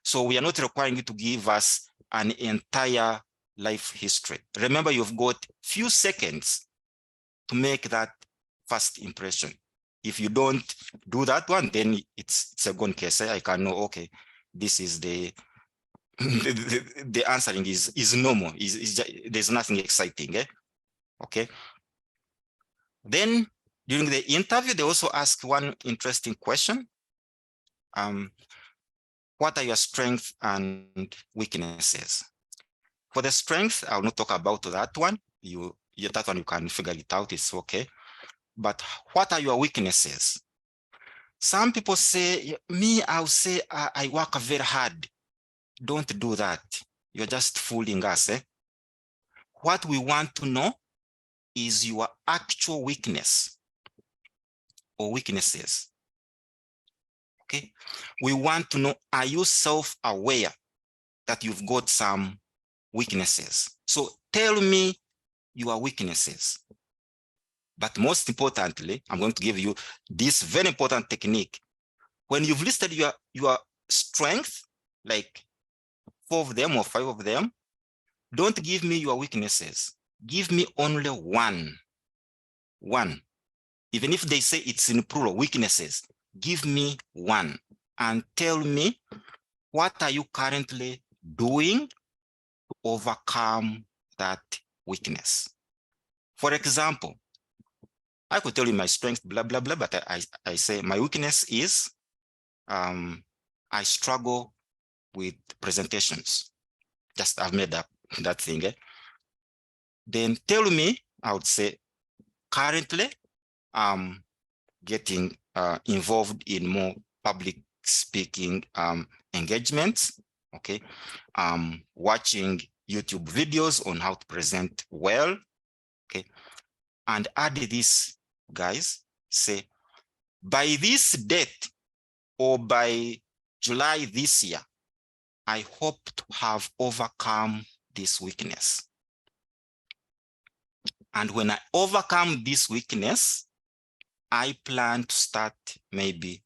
So we are not requiring you to give us an entire life history. Remember, you've got few seconds to make that first impression. If you don't do that one, then it's a gone case. I can know, okay, this is the the answering is normal. There's nothing exciting. Okay. Then during the interview, they also ask one interesting question. What are your strengths and weaknesses? For the strength, I'll not talk about that one. That one you can figure it out, it's okay. But what are your weaknesses? Some people say, me, I'll say I work very hard. Don't do that. You're just fooling us. What we want to know is your actual weakness or weaknesses. Okay. We want to know, are you self-aware that you've got some weaknesses? So tell me your weaknesses. But most importantly, I'm going to give you this very important technique. When you've listed your strength, like 4 of them or 5 of them, don't give me your weaknesses. Give me only one. Even if they say it's in plural, weaknesses, give me one and tell me, what are you currently doing to overcome that weakness? For example, I could tell you my strength, blah, blah, blah, but I say my weakness is I struggle with presentations. Just I've made up that thing. Then tell me, I would say, currently I'm getting involved in more public speaking engagements. Okay, watching YouTube videos on how to present well. Okay, and add this, guys, say, by this date or by July this year, I hope to have overcome this weakness. And when I overcome this weakness, I plan to start maybe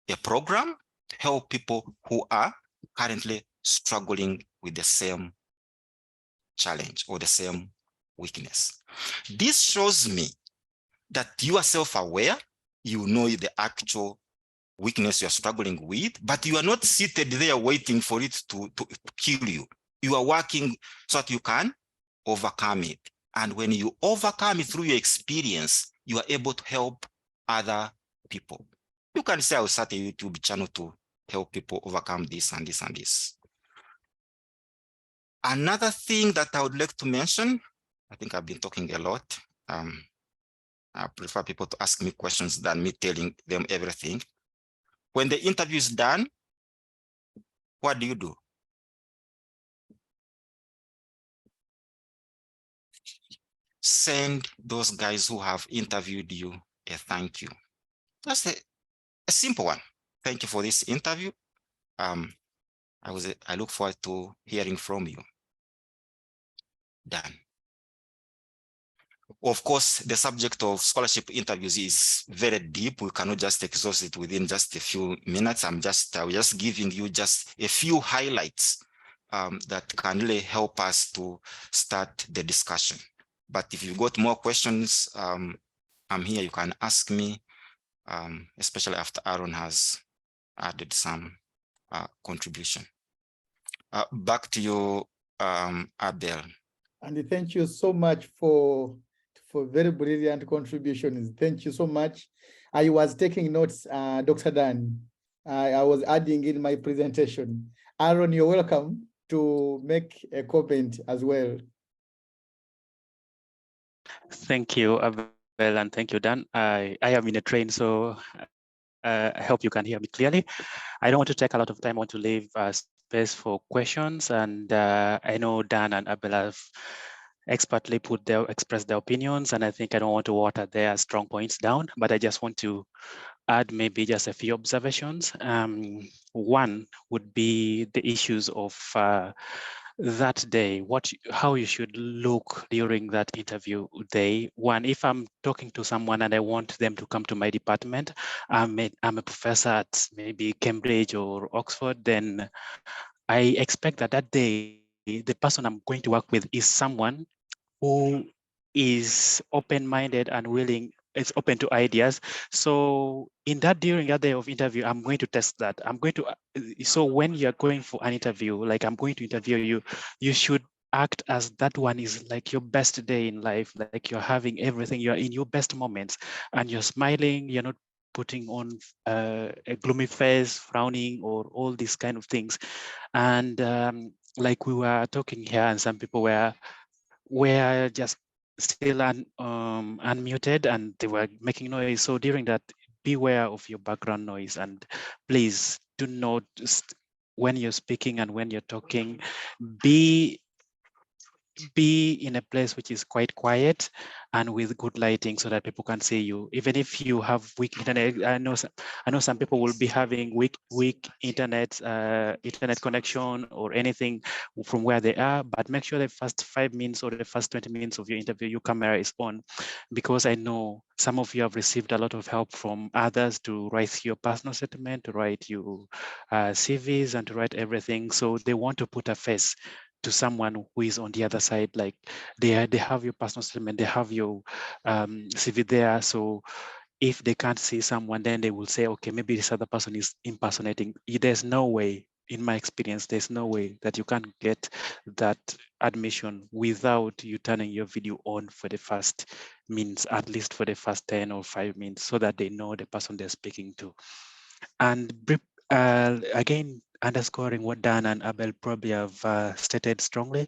a program to help people who are currently struggling with the same challenge or the same weakness. This shows me that you are self-aware, you know the actual weakness you're struggling with, but you are not seated there waiting for it to kill you. You are working so that you can overcome it. And when you overcome it through your experience, you are able to help other people. You can say, I'll start a YouTube channel to help people overcome this and this and this. Another thing that I would like to mention, I think I've been talking a lot. I prefer people to ask me questions than me telling them everything. When the interview is done, what do? Send those guys who have interviewed you a thank you. That's a simple one. Thank you for this interview. I look forward to hearing from you. Done. Of course, the subject of scholarship interviews is very deep. We cannot just exhaust it within just a few minutes. I'm just giving you just a few highlights that can really help us to start the discussion. But if you've got more questions, I'm here, you can ask me, especially after Aaron has added some contribution. Back to you, Abel. And thank you so much for very brilliant contributions. Thank you so much. I was taking notes, Dr. Dan. I was adding in my presentation. Aaron, you're welcome to make a comment as well. Thank you, Abel, and thank you, Dan. I am in a train, so I hope you can hear me clearly. I don't want to take a lot of time. I want to leave space for questions, and I know Dan and Abel have expertly expressed their opinions, and I think I don't want to water their strong points down, but I just want to add maybe just a few observations. One would be the issues of that day, how you should look during that interview day. One, if I'm talking to someone and I want them to come to my department, I'm a professor at maybe Cambridge or Oxford, then I expect that day, the person I'm going to work with is someone who is open-minded and willing, is open to ideas. So during that day of interview, I'm going to test that. So when you're going for an interview, like I'm going to interview you, you should act as that one is like your best day in life, like you're having everything, you're in your best moments and you're smiling, you're not putting on a gloomy face, frowning, or all these kind of things. And like we were talking here, and some people were just still unmuted and they were making noise. So during that, beware of your background noise, and please do not, when you're speaking and when you're talking, be in a place which is quite quiet and with good lighting so that people can see you. Even if you have weak internet, I know some people will be having weak internet connection or anything from where they are, but make sure the first 5 minutes or the first 20 minutes of your interview, your camera is on, because I know some of you have received a lot of help from others to write your personal statement, to write your CVs, and to write everything. So they want to put a face to someone who is on the other side, like they have your personal statement, they have your CV there. So if they can't see someone, then they will say, okay, maybe this other person is impersonating. There's no way, in my experience, there's no way that you can get that admission without you turning your video on for the first minutes, at least for the first 10 or 5 minutes, so that they know the person they're speaking to. And again, underscoring what Dan and Abel probably have stated strongly,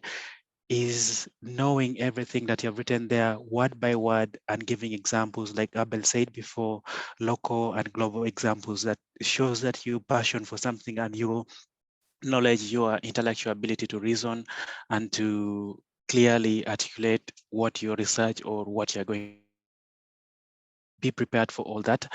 is knowing everything that you've written there word by word and giving examples, like Abel said before, local and global examples that shows that you passion for something and your knowledge, your intellectual ability to reason and to clearly articulate what your research or what you're going. Be prepared for all that.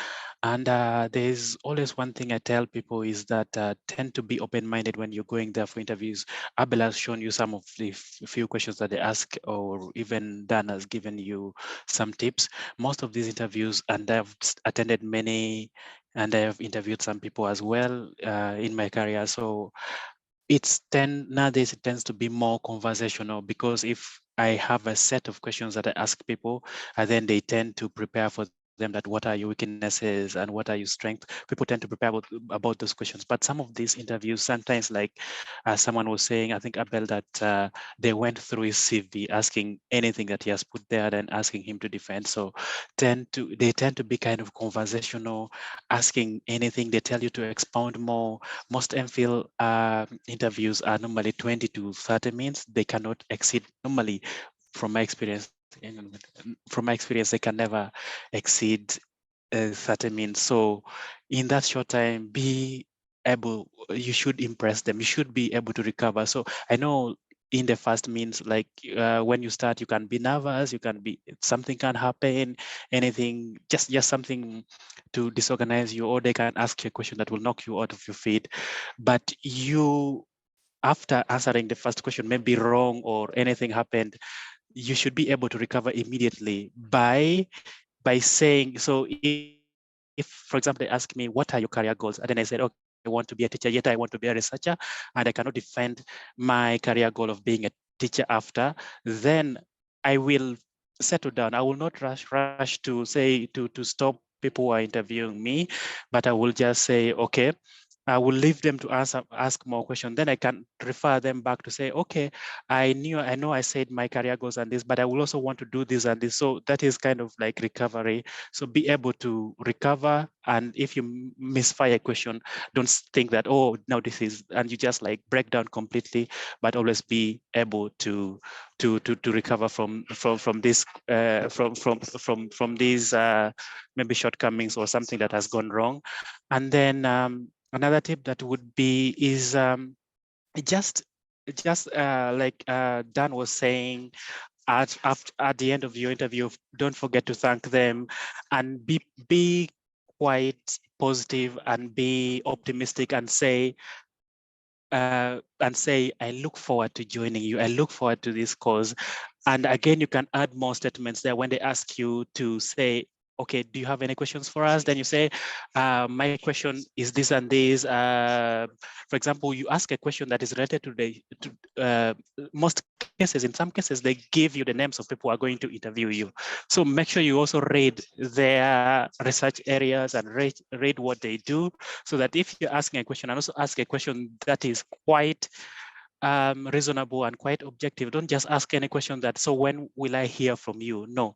And there's always one thing I tell people is that tend to be open-minded when you're going there for interviews. Abel has shown you some of the few questions that they ask, or even Dan has given you some tips. Most of these interviews, and I've attended many and I have interviewed some people as well in my career. So nowadays it tends to be more conversational, because if I have a set of questions that I ask people, and then they tend to prepare for them that what are your weaknesses and what are your strengths. People tend to prepare about those questions. But some of these interviews, sometimes, like someone was saying, I think Abel, that they went through his CV asking anything that he has put there and asking him to defend. So they tend to be kind of conversational, asking anything. They tell you to expound more. Most MPhil interviews are normally 20 to 30 minutes. They cannot exceed, normally, from my experience, they can never exceed 30 minutes. So in that short time, you should impress them. You should be able to recover. So I know in the first means, like when you start, you can be nervous, something can happen, anything, just something to disorganize you, or they can ask you a question that will knock you out of your feet. But after answering the first question, maybe wrong or anything happened, you should be able to recover immediately by saying, so if, for example, they ask me, what are your career goals? And then I said, okay, I want to be a teacher, yet I want to be a researcher, and I cannot defend my career goal of being a teacher after, then I will settle down. I will not rush to say, to stop people who are interviewing me, but I will just say, okay, I will leave them to ask more questions. Then I can refer them back to say, okay, I know I said my career goals and this, but I will also want to do this and this. So that is kind of like recovery. So be able to recover. And if you misfire a question, don't think that, oh, no, this is, and you just like break down completely, but always be able to recover from this from these maybe shortcomings or something that has gone wrong. And then another tip that would be is just like Dan was saying, at the end of your interview, don't forget to thank them, and be quite positive and be optimistic, and say, I look forward to joining you. I look forward to this course. And again, you can add more statements there when they ask you to say, okay, do you have any questions for us? Then you say, my question is this and this. For example, you ask a question that is related to most cases. In some cases, they give you the names of people who are going to interview you. So make sure you also read their research areas and read what they do, so that if you're asking a question, and also ask a question that is quite reasonable and quite objective. Don't just ask any question that, so when will I hear from you? No.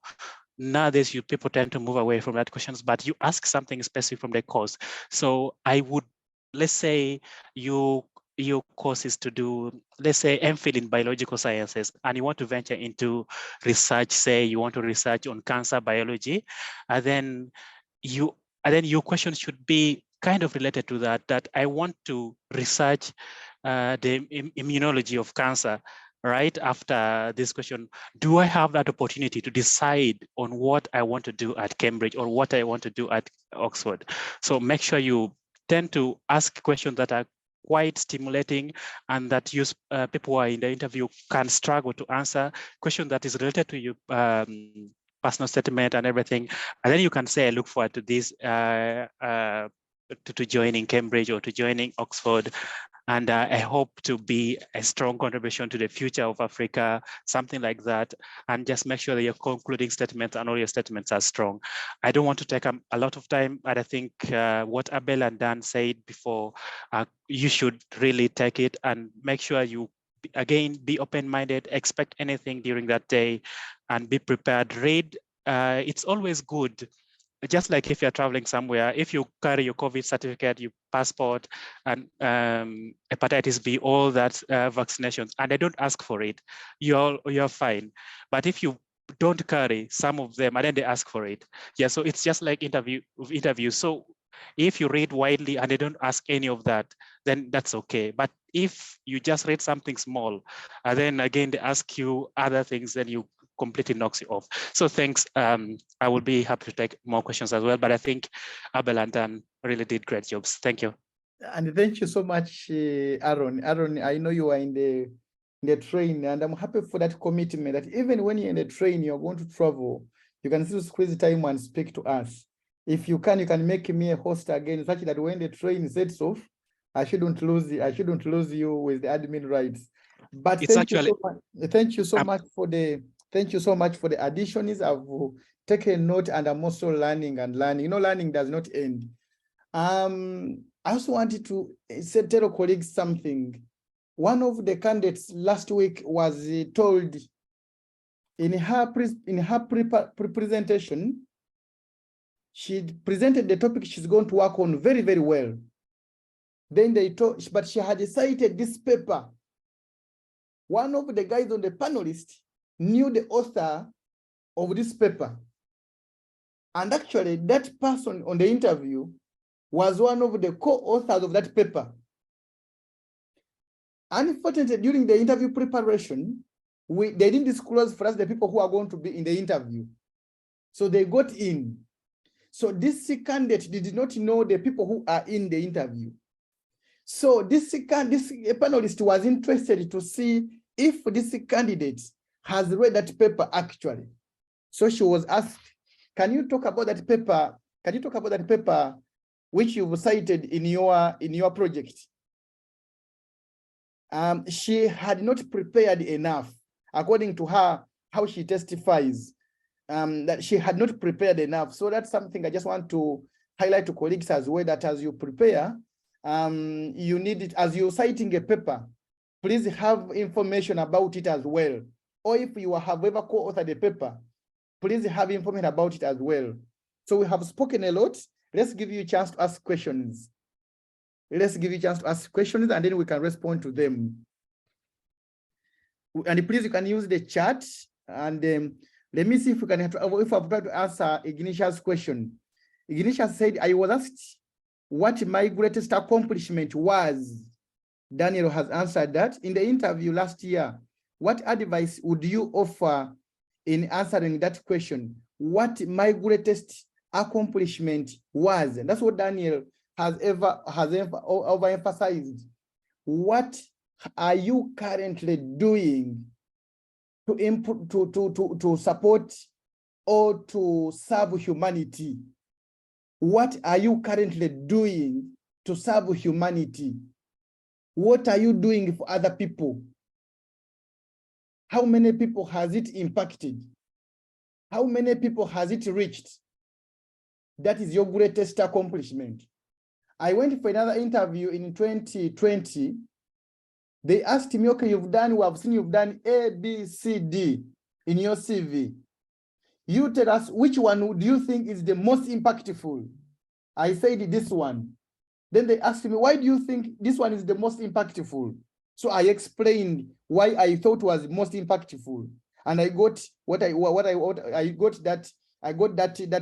Nowadays, people tend to move away from that questions, but you ask something specific from the course. So let's say your course is to do, let's say, MPhil in biological sciences, and you want to venture into research. Say you want to research on cancer biology, and then your question should be kind of related to that I want to research the immunology of cancer. Right after this question, do I have that opportunity to decide on what I want to do at Cambridge or what I want to do at Oxford? So make sure you tend to ask questions that are quite stimulating, and that people who are in the interview can struggle to answer. Question that is related to your personal statement and everything, and then you can say, I look forward to this, to joining Cambridge or to joining Oxford. And I hope to be a strong contribution to the future of Africa, something like that. And just make sure that your concluding statements and all your statements are strong. I don't want to take a lot of time, but I think what Abel and Dan said before, you should really take it and make sure you, again, be open-minded, expect anything during that day, and be prepared. Read. It's always good. Just like if you're traveling somewhere, if you carry your COVID certificate, your passport, and hepatitis B, all that vaccinations, and they don't ask for it, you're fine. But if you don't carry some of them and then they ask for it, yeah, so it's just like interviews. So if you read widely and they don't ask any of that, then that's okay. But if you just read something small, and then again they ask you other things, then you completely knocks you off. So thanks. I will be happy to take more questions as well, but I think Abel and Dan really did great jobs. Thank you. And thank you so much, Aaron. Aaron, I know you are in the train, and I'm happy for that commitment that even when you're in the train, you're going to travel, you can still squeeze time and speak to us. If you can make me a host again, such that when the train sets off, I shouldn't lose you with the admin rights. But It's thank actually, you so much for the additions. I've taken note, and I'm also learning and learning. You know, learning does not end. I also wanted to tell colleagues something. One of the candidates last week was told in her presentation, she presented the topic she's going to work on very, very well. Then they told, but she had cited this paper. One of the guys on the panelist knew the author of this paper. And actually, that person on the interview was one of the co-authors of that paper. Unfortunately, during the interview preparation, they didn't disclose for us the people who are going to be in the interview. So they got in. So this candidate did not know the people who are in the interview. So this panelist was interested to see if this candidate has read that paper actually. So she was asked, can you talk about that paper? Can you talk about that paper which you've cited in your project? She had not prepared enough, according to her, how she testifies, that she had not prepared enough. So that's something I just want to highlight to colleagues as well, that as you prepare, you need it, as you're citing a paper, please have information about it as well. Or if you have ever co-authored a paper, please have information about it as well. So we have spoken a lot. Let's give you a chance to ask questions. Let's give you a chance to ask questions, and then we can respond to them. And please, you can use the chat, and let me see if we can if I've tried to answer Ignatius' question. Ignatius said, I was asked what my greatest accomplishment was. Daniel has answered that in the interview last year. What advice would you offer in answering that question? What my greatest accomplishment was? And that's what Daniel has overemphasized. What are you currently doing to support or to serve humanity? What are you currently doing to serve humanity? What are you doing for other people? How many people has it impacted? How many people has it reached? That is your greatest accomplishment. I went for another interview in 2020. They asked me, okay, we have seen you've done A, B, C, D in your CV. You tell us which one do you think is the most impactful? I said this one. Then they asked me, why do you think this one is the most impactful? So I explained why I thought was most impactful. And I got that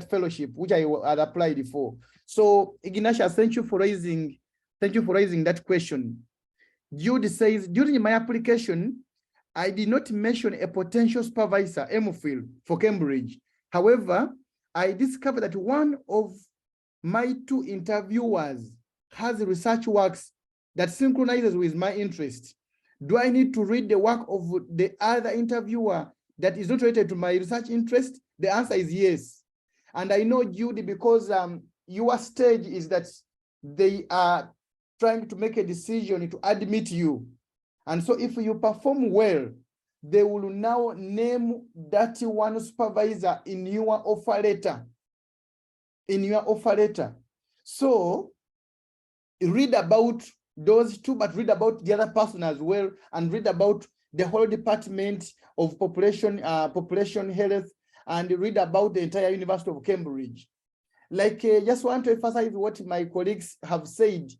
fellowship, which I had applied for. So Ignatius, thank you for raising that question. Jude says, during my application, I did not mention a potential supervisor, MPhil, for Cambridge. However, I discovered that one of my two interviewers has research works that synchronizes with my interest. Do I need to read the work of the other interviewer that is not related to my research interest? The answer is yes. And I know, Judy, because your stage is that they are trying to make a decision to admit you. And so if you perform well, they will now name that one supervisor in your offer letter. So read about those two, but read about the other person as well, and read about the whole department of population health, and read about the entire University of Cambridge. Like, just want to emphasize what my colleagues have said.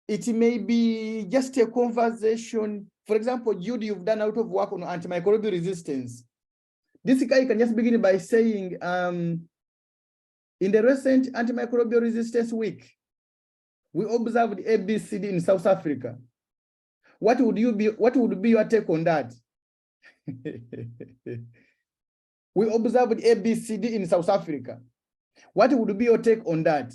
It may be just a conversation. For example, Jude, you've done a lot of work on antimicrobial resistance. This guy can just begin by saying, in the recent antimicrobial resistance week, we observed ABCD in South Africa. What would be your take on that? We observed ABCD in South Africa. What would be your take on that?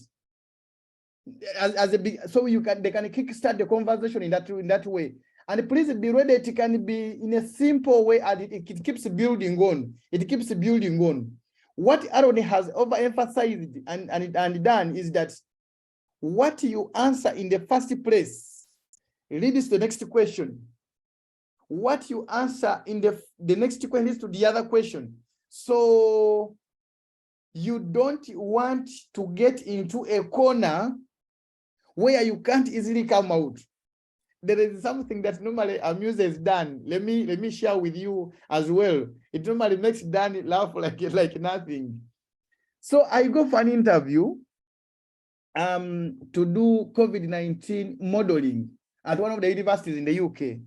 So they can kickstart the conversation in that way. And please be ready. It can be in a simple way, and it keeps building on. It keeps building on. What Aaron has overemphasized and done is that what you answer in the first place leads to the next question. What you answer in the next question leads to the other question. So you don't want to get into a corner where you can't easily come out. There is something that normally amuses Dan. Let me share with you as well. It normally makes Dan laugh like nothing. So I go for an interview to do COVID-19 modeling at one of the universities in the UK.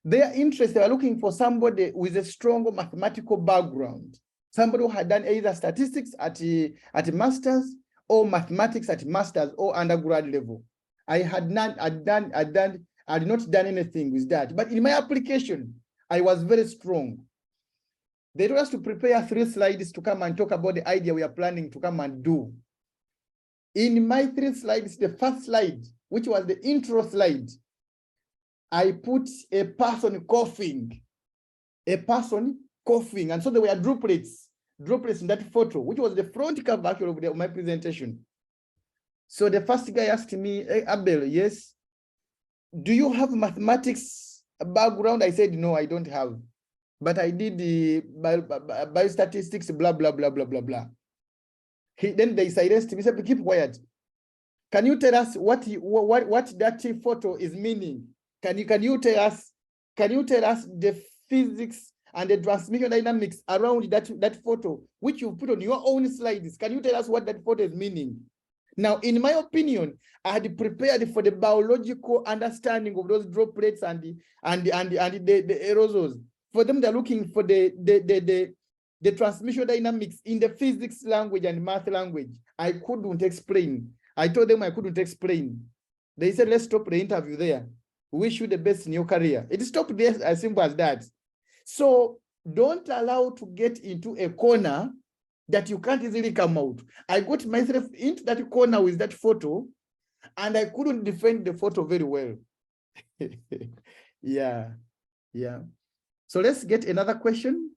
They are interested, they are looking for somebody with a strong mathematical background, somebody who had done either statistics at master's or mathematics at master's or undergrad level. I had not done anything with that. But in my application, I was very strong. They told us to prepare 3 slides to come and talk about the idea we are planning to come and do. In my 3 slides, the first slide, which was the intro slide, I put a person coughing. And so there were droplets in that photo, which was the front cover actually of my presentation. So the first guy asked me, hey, Abel, yes, do you have mathematics background? I said, no, I don't have. But I did the biostatistics, blah, blah, blah, blah, blah, blah. Then they silenced me, said, keep quiet. Can you tell us what that photo is meaning? Can you tell us the physics and the transmission dynamics around that photo, which you put on your own slides? Can you tell us what that photo is meaning? Now, in my opinion, I had prepared for the biological understanding of those droplets and the aerosols. For them, they're looking for the transmission dynamics in the physics language and math language. I couldn't explain. I told them I couldn't explain. They said, let's stop the interview there. Wish you the best in your career. It stopped there, as simple as that. So don't allow to get into a corner that you can't easily come out. I got myself into that corner with that photo, and I couldn't defend the photo very well. Yeah. So let's get another question.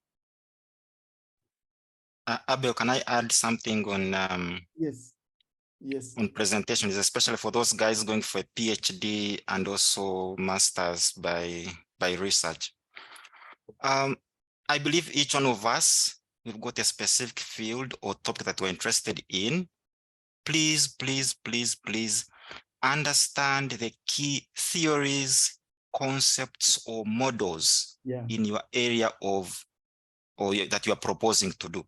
Abel, can I add something on? Yes. On presentations, especially for those guys going for a PhD and also masters by research. I believe each one of us, we've got a specific field or topic that we're interested in. Please understand the key theories, concepts, or models in your area of, or that you are proposing to do.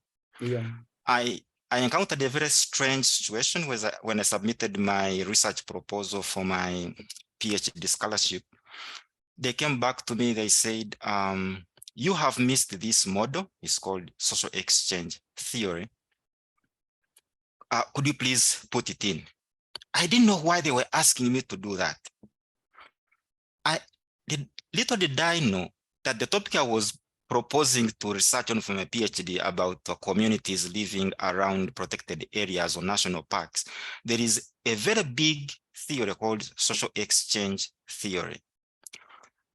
I encountered a very strange situation when I submitted my research proposal for my PhD scholarship. They came back to me, they said, you have missed this model. It's called social exchange theory. Could you please put it in? I didn't know why they were asking me to do that. Little did I know that the topic I was proposing to research on for my PhD about communities living around protected areas or national parks, there is a very big theory called social exchange theory.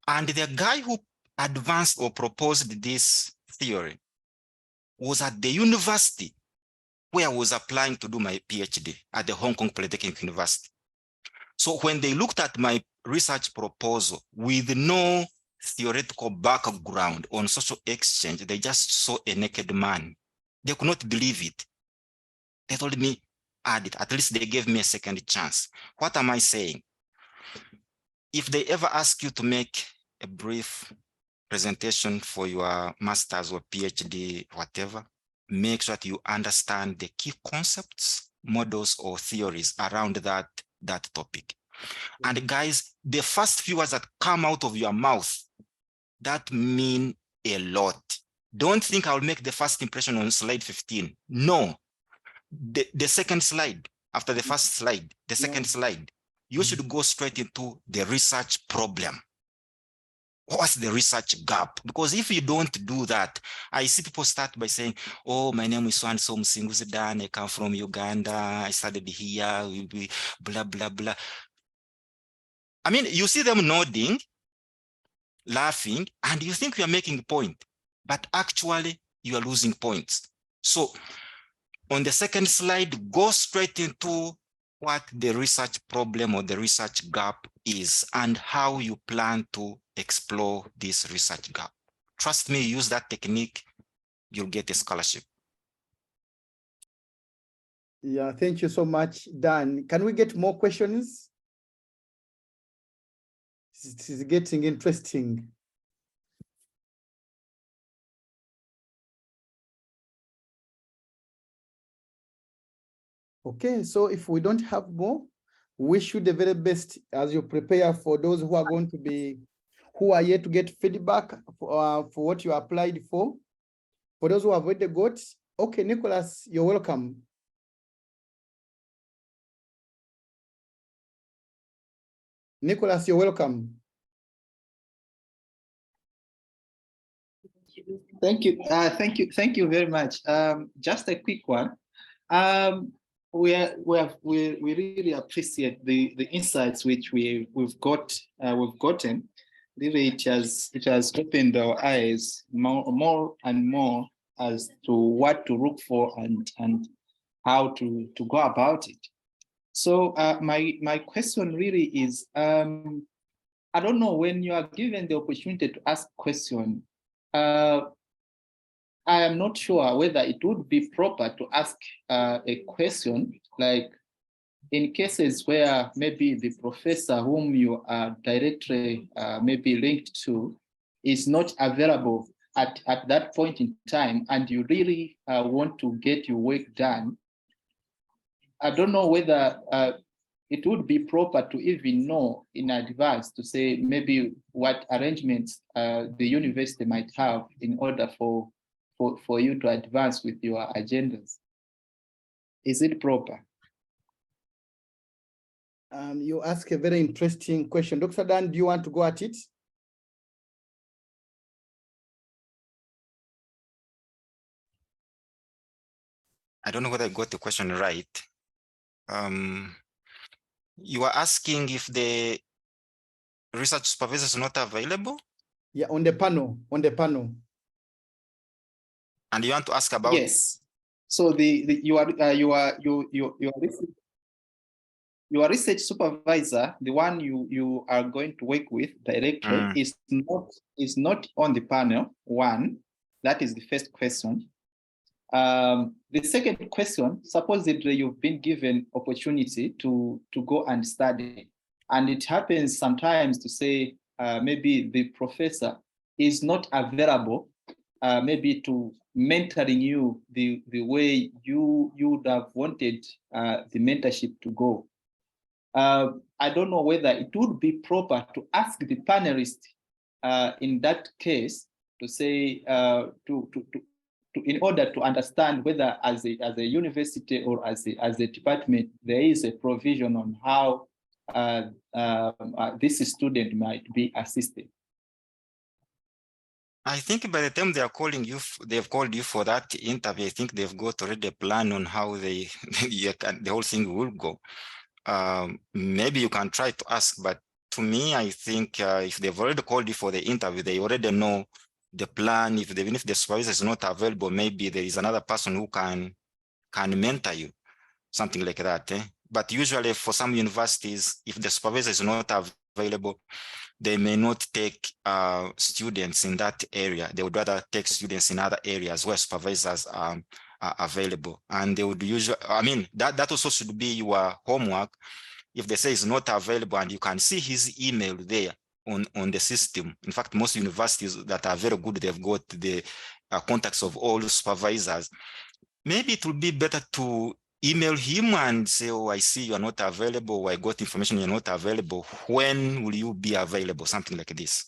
And the guy who advanced or proposed this theory was at the university where I was applying to do my PhD at the Hong Kong Polytechnic University. So when they looked at my research proposal with no theoretical background on social exchange, they just saw a naked man. They could not believe it. They told me, add it. At least they gave me a second chance. What am I saying? If they ever ask you to make a brief presentation for your master's or PhD, whatever, make sure that you understand the key concepts, models, or theories around that topic. And guys, the first few words that come out of your mouth, that mean a lot. Don't think I'll make the first impression on slide 15. No, the second slide, after the first slide, the second slide, you should go straight into the research problem. What's the research gap? Because if you don't do that, I see people start by saying, oh, my name is so-and-so Msinguzidane, I come from Uganda, I studied here, blah, blah, blah. I mean, you see them nodding, laughing, and you think you are making a point, but actually you are losing points. So on the second slide, go straight into what the research problem or the research gap is and how you plan to explore this research gap. Trust me, use that technique, you'll get a scholarship. Yeah, thank you so much, Dan. Can we get more questions? This is getting interesting. Okay, so if we don't have more, wish you the very best as you prepare for those who are going to be, who are yet to get feedback for what you applied for. For those who have already got, okay, Nicholas, you're welcome. Nicholas, you're welcome. Thank you. Thank you very much. Just a quick one. We really appreciate the insights which we've gotten. Really, it has opened our eyes more and more as to what to look for and how to go about it. So my question really is, I don't know, when you are given the opportunity to ask question, I am not sure whether it would be proper to ask a question, like in cases where maybe the professor whom you are directly maybe linked to is not available at that point in time, and you really want to get your work done. I don't know whether it would be proper to even know in advance to say maybe what arrangements the university might have in order for you to advance with your agendas. Is it proper? You ask a very interesting question. Dr. Dan, do you want to go at it? I don't know whether I got the question right. You are asking if the research supervisor is not available? Yeah, on the panel, And you want to ask about? Yes. So your research supervisor, the one you are going to work with directly, is not on the panel. One, that is the first question. The second question, supposedly you've been given opportunity to go and study, and it happens sometimes to say maybe the professor is not available, maybe to mentoring you the way you would have wanted the mentorship to go. I don't know whether it would be proper to ask the panelist in that case to say in order to understand whether as a university or as a department there is a provision on how this student might be assisted. I think by the time they are calling you, they've called you for that interview. I think they've got already a plan on how the whole thing will go. Maybe you can try to ask, but to me, I think if they've already called you for the interview, they already know the plan. Even if the supervisor is not available, maybe there is another person who can mentor you, something like that. But usually for some universities, if the supervisor is not available, they may not take students in that area. They would rather take students in other areas where supervisors are available. And they would usually, I mean, that also should be your homework. If they say it's not available and you can see his email there on the system. In fact, most universities that are very good, they've got the contacts of all supervisors. Maybe it would be better to email him and say, oh, I see you are not available. I got information you're not available. When will you be available? Something like this.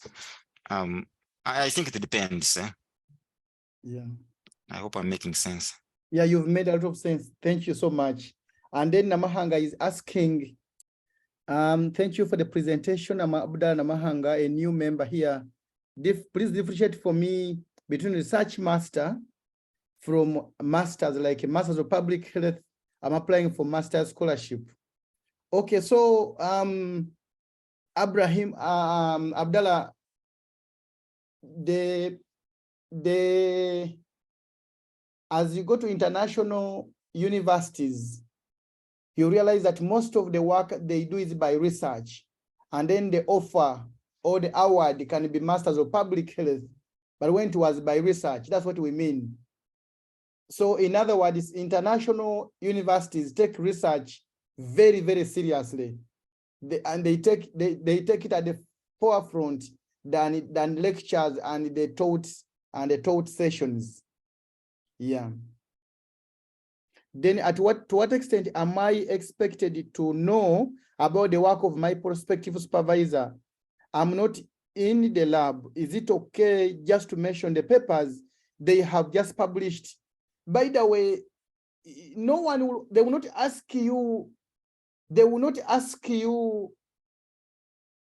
I think it depends. Yeah. I hope I'm making sense. Yeah, you've made a lot of sense. Thank you so much. And then Namahanga is asking, thank you for the presentation. I'm Abdul Namahanga, a new member here. Please differentiate for me between research master from masters, like a master's of public health. I'm applying for master's scholarship. Okay, so Abraham, Abdallah, the as you go to international universities, you realize that most of the work they do is by research, and then the offer or the award can be Masters of Public Health, but when it was by research, that's what we mean. So in other words, international universities take research very, very seriously. They take it at the forefront than lectures and the taught sessions. Yeah. Then to what extent am I expected to know about the work of my prospective supervisor? I'm not in the lab. Is it okay just to mention the papers they have just published? By the way, they will not ask you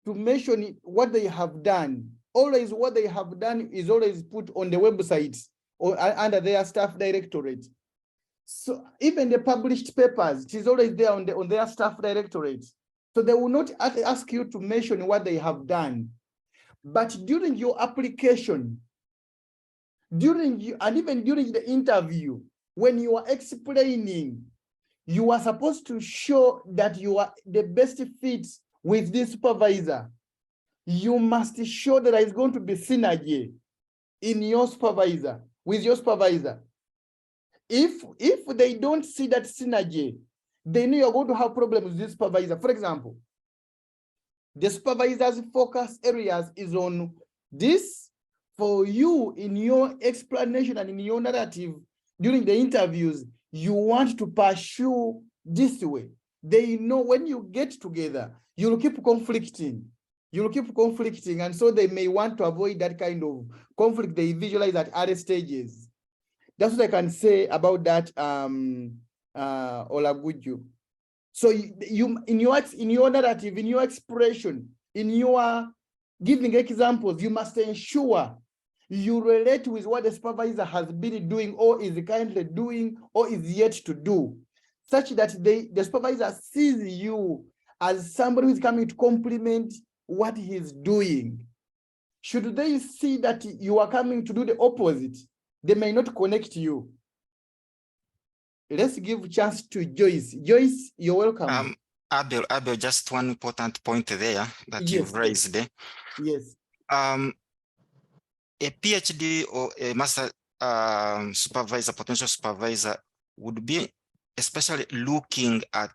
to mention what they have done. Always what they have done is always put on the website or under their staff directorate. So even the published papers, it is always there on their staff directorate. So they will not ask you to mention what they have done. But during your application, and even during the interview, when you are explaining, you are supposed to show that you are the best fit with this supervisor. You must show that there is going to be synergy in your supervisor, with your supervisor. If they don't see that synergy, they know you're going to have problems with this supervisor. For example, the supervisor's focus areas is on this. For you, in your explanation and in your narrative during the interviews, you want to pursue this way. They know when you get together, you'll keep conflicting. And so they may want to avoid that kind of conflict they visualize at early stages. That's what I can say about that, Olaguju. So you in your narrative, in your expression, in your giving examples, you must ensure you relate with what the supervisor has been doing or is currently doing or is yet to do, such that the supervisor sees you as somebody who is coming to complement what he's doing. Should they see that you are coming to do the opposite, they may not connect you. Let's give a chance to Joyce. Joyce, you're welcome. Abel, just one important point there that you've raised. Yes. A PhD or a master supervisor, potential supervisor would be especially looking at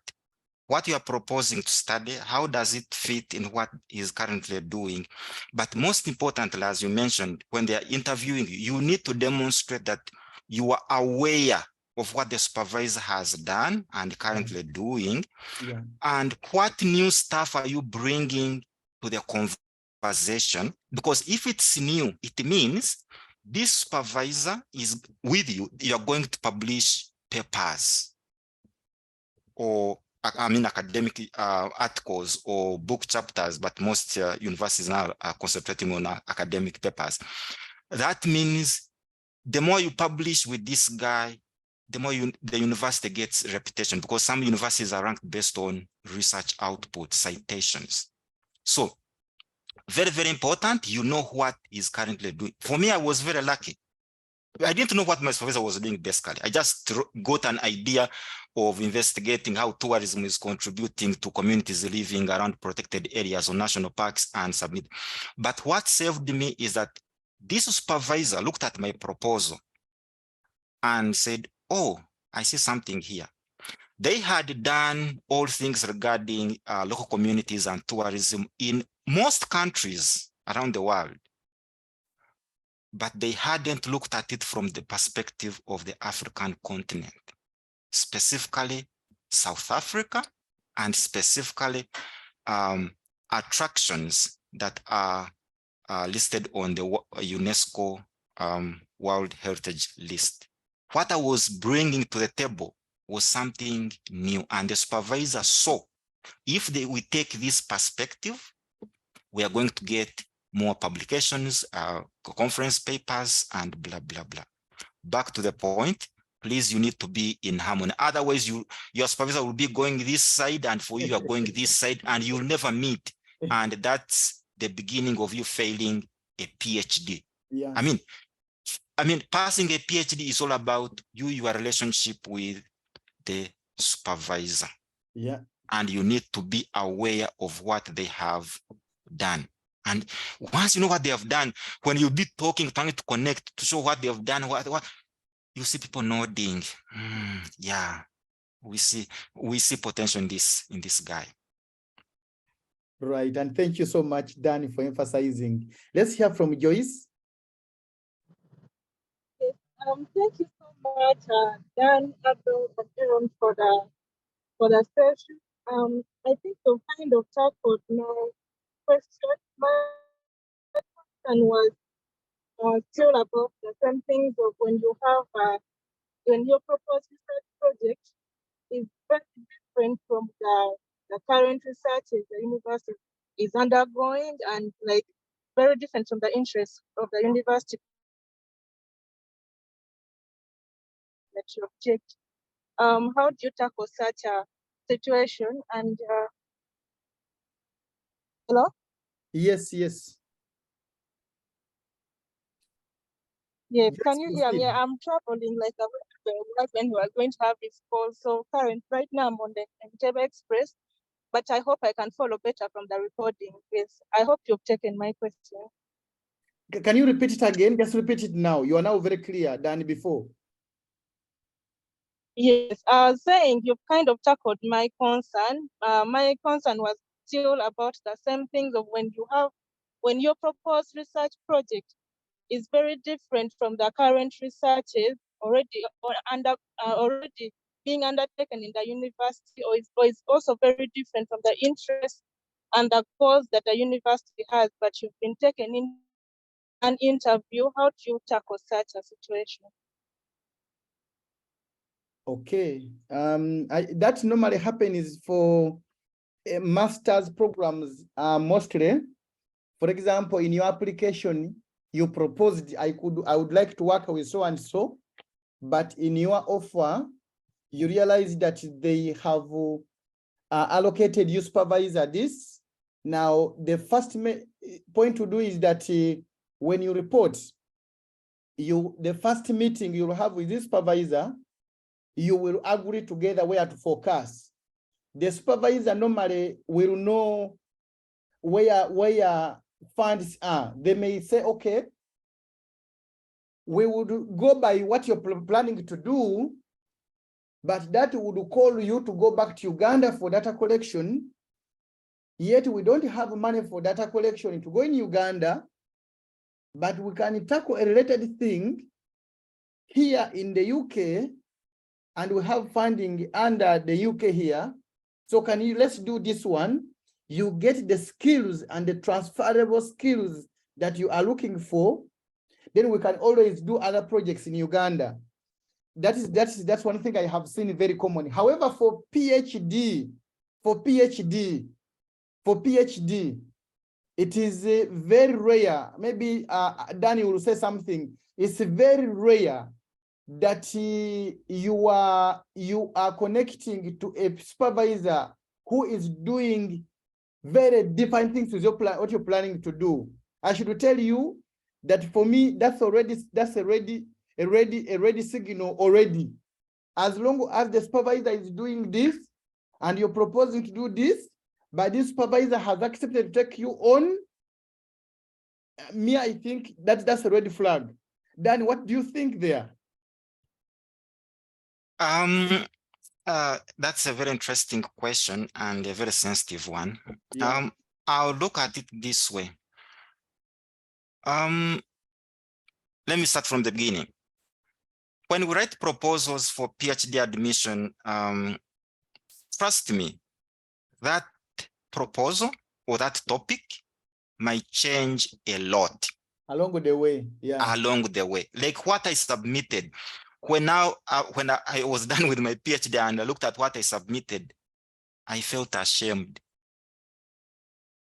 what you are proposing to study, how does it fit in what is currently doing. But most importantly, as you mentioned, when they are interviewing you, you need to demonstrate that you are aware of what the supervisor has done and currently doing, and what new stuff are you bringing to the conversation. Because if it's new, it means this supervisor is with you. You are going to publish papers or academic articles or book chapters, but most universities now are concentrating on academic papers. That means the more you publish with this guy, the more the university gets reputation, because some universities are ranked based on research output, citations. So very, very important, you know what is currently doing. For me, I was very lucky. I didn't know what my supervisor was doing basically. I just got an idea of investigating how tourism is contributing to communities living around protected areas or national parks and submit. But what saved me is that this supervisor looked at my proposal and said, oh, I see something here. They had done all things regarding local communities and tourism in most countries around the world, but they hadn't looked at it from the perspective of the African continent, specifically South Africa, and specifically attractions that are listed on the UNESCO World Heritage List. What I was bringing to the table was something new, and the supervisor saw, if we take this perspective, we are going to get more publications, conference papers, and blah, blah, blah. Back to the point, please, you need to be in harmony. Otherwise, your supervisor will be going this side, and for you are going this side, and you'll never meet. And that's the beginning of you failing a PhD. Yeah. I mean, I mean, passing a PhD is all about your relationship with the supervisor. Yeah. And you need to be aware of what they have done. And once you know what they have done, when you be talking, trying to connect to show what they have done, what you see people nodding. Yeah, we see potential in this guy. Right, and thank you so much, Dan, for emphasizing. Let's hear from Joyce. Yes, thank you so much, Dan, Abel, and Aaron for the session. I think you kind of tackled my question. My question was still about the same things of when you have when your proposed research project is very different from the current research the university is undergoing, and like very different from the interests of the university that you object. How do you tackle such a situation? And hello? Yes, yes. Yeah, Yes, can you hear me? proceed. I'm traveling like a right when we are going to have this call. So current right now I'm on the Entebbe Express, but I hope I can follow better from the recording. Yes, I hope you've taken my question. Can you repeat it again? Just repeat it now. You are now very clear than before. Yes, I was saying you've kind of tackled my concern. My concern was still about the same things of when your proposed research project is very different from the current researches already already being undertaken in the university, or is also very different from the interest and the cause that the university has, but you've been taken in an interview. How do you tackle such a situation? Okay. That normally happens for master's programs mostly. For example, in your application, you proposed I would like to work with so and so, but in your offer, you realize that they have allocated you supervisor this. Now, the first point to do is that when you report, the first meeting you'll have with this supervisor, you will agree together where to focus. The supervisor normally will know where funds are. They may say, okay, we would go by what you're planning to do, but that would call you to go back to Uganda for data collection. Yet we don't have money for data collection to go in Uganda, but we can tackle a related thing here in the UK, and we have funding under the UK here. So let's do this one. You get the skills and the transferable skills that you are looking for. Then we can always do other projects in Uganda. That's one thing I have seen very common. However, for PhD, it is very rare. Maybe Danny will say something. It's very rare that you are connecting to a supervisor who is doing very different things with what you're planning to do. I should tell you that for me, that's a ready signal already. As long as the supervisor is doing this and you're proposing to do this, but this supervisor has accepted to take you on, I think that's a red flag. Dan, what do you think there? That's a very interesting question and a very sensitive one. Yeah. I'll look at it this way. Let me start from the beginning. When we write proposals for PhD admission, trust me, that proposal or that topic might change a lot. Along the way, yeah. Along the way, like what I submitted. When I was done with my PhD and I looked at what I submitted, I felt ashamed.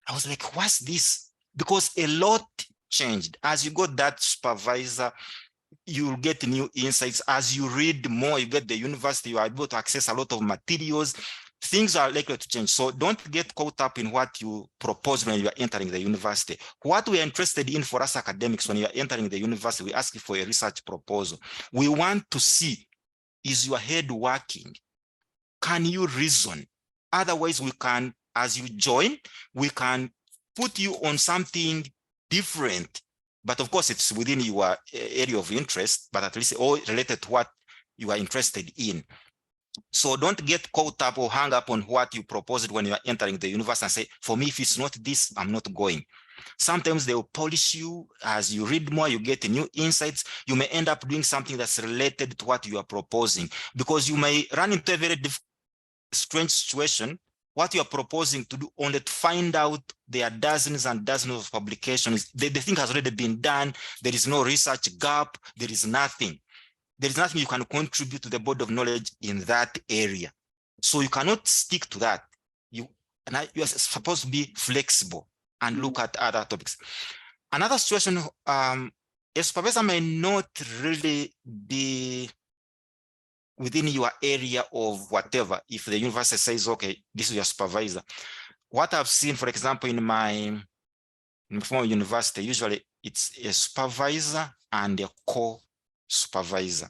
I was like, what's this? Because a lot changed. As you got that supervisor, you'll get new insights. As you read more, you get the university, you are able to access a lot of materials. things are likely to change. So don't get caught up in what you propose when you are entering the university. What we are interested in for us academics, when you are entering the university, we ask you for a research proposal. We want to see, is your head working? Can you reason? Otherwise, we can, as you join, we can put you on something different. But of course, it's within your area of interest, but at least all related to what you are interested in. So don't get caught up or hung up on what you proposed when you are entering the university and say, for me, if it's not this, I'm not going. Sometimes they will polish you. As you read more, you get new insights. You may end up doing something that's related to what you are proposing, because you may run into a very strange situation. What you are proposing to do, only to find out there are dozens and dozens of publications. The thing has already been done. There is no research gap. There is nothing. There is nothing you can contribute to the body of knowledge in that area. So you cannot stick to that. You are supposed to be flexible and look at other topics. Another situation, a supervisor may not really be within your area of whatever. If the university says, okay, this is your supervisor. What I've seen, for example, in my former university, usually it's a supervisor and a co-supervisor.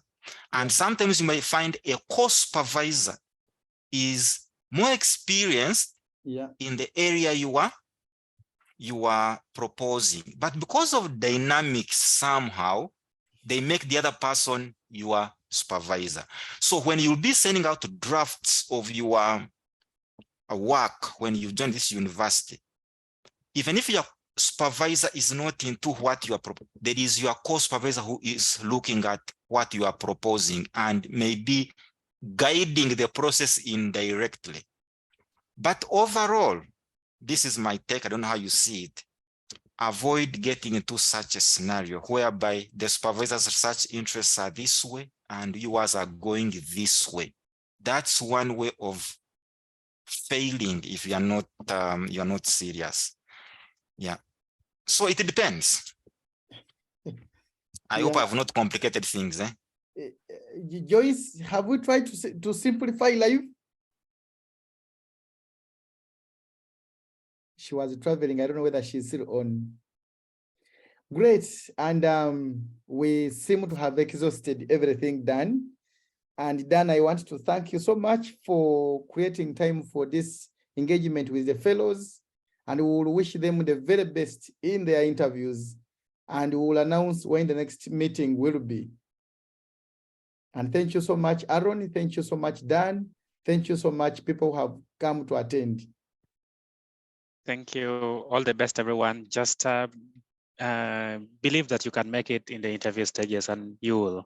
And sometimes you may find a co-supervisor is more experienced in the area you are proposing. But because of dynamics, somehow, they make the other person your supervisor. So when you'll be sending out drafts of your work when you join this university, even if your supervisor is not into what you are proposing, there is your co-supervisor who is looking at what you are proposing and maybe guiding the process indirectly. But overall, this is my take. I don't know how you see it. Avoid getting into such a scenario whereby the supervisor's research interests are this way and yours are going this way. That's one way of failing if you are not serious. Yeah. So it depends. I hope I have not complicated things. Joyce, have we tried to simplify life? She was traveling. I don't know whether she's still on. Great. And we seem to have exhausted everything done. And Dan, I want to thank you so much for creating time for this engagement with the fellows. And we will wish them the very best in their interviews. And we will announce when the next meeting will be. And thank you so much, Aaron. Thank you so much, Dan. Thank you so much, people who have come to attend. Thank you. All the best, everyone. Just believe that you can make it in the interview stages, and you will.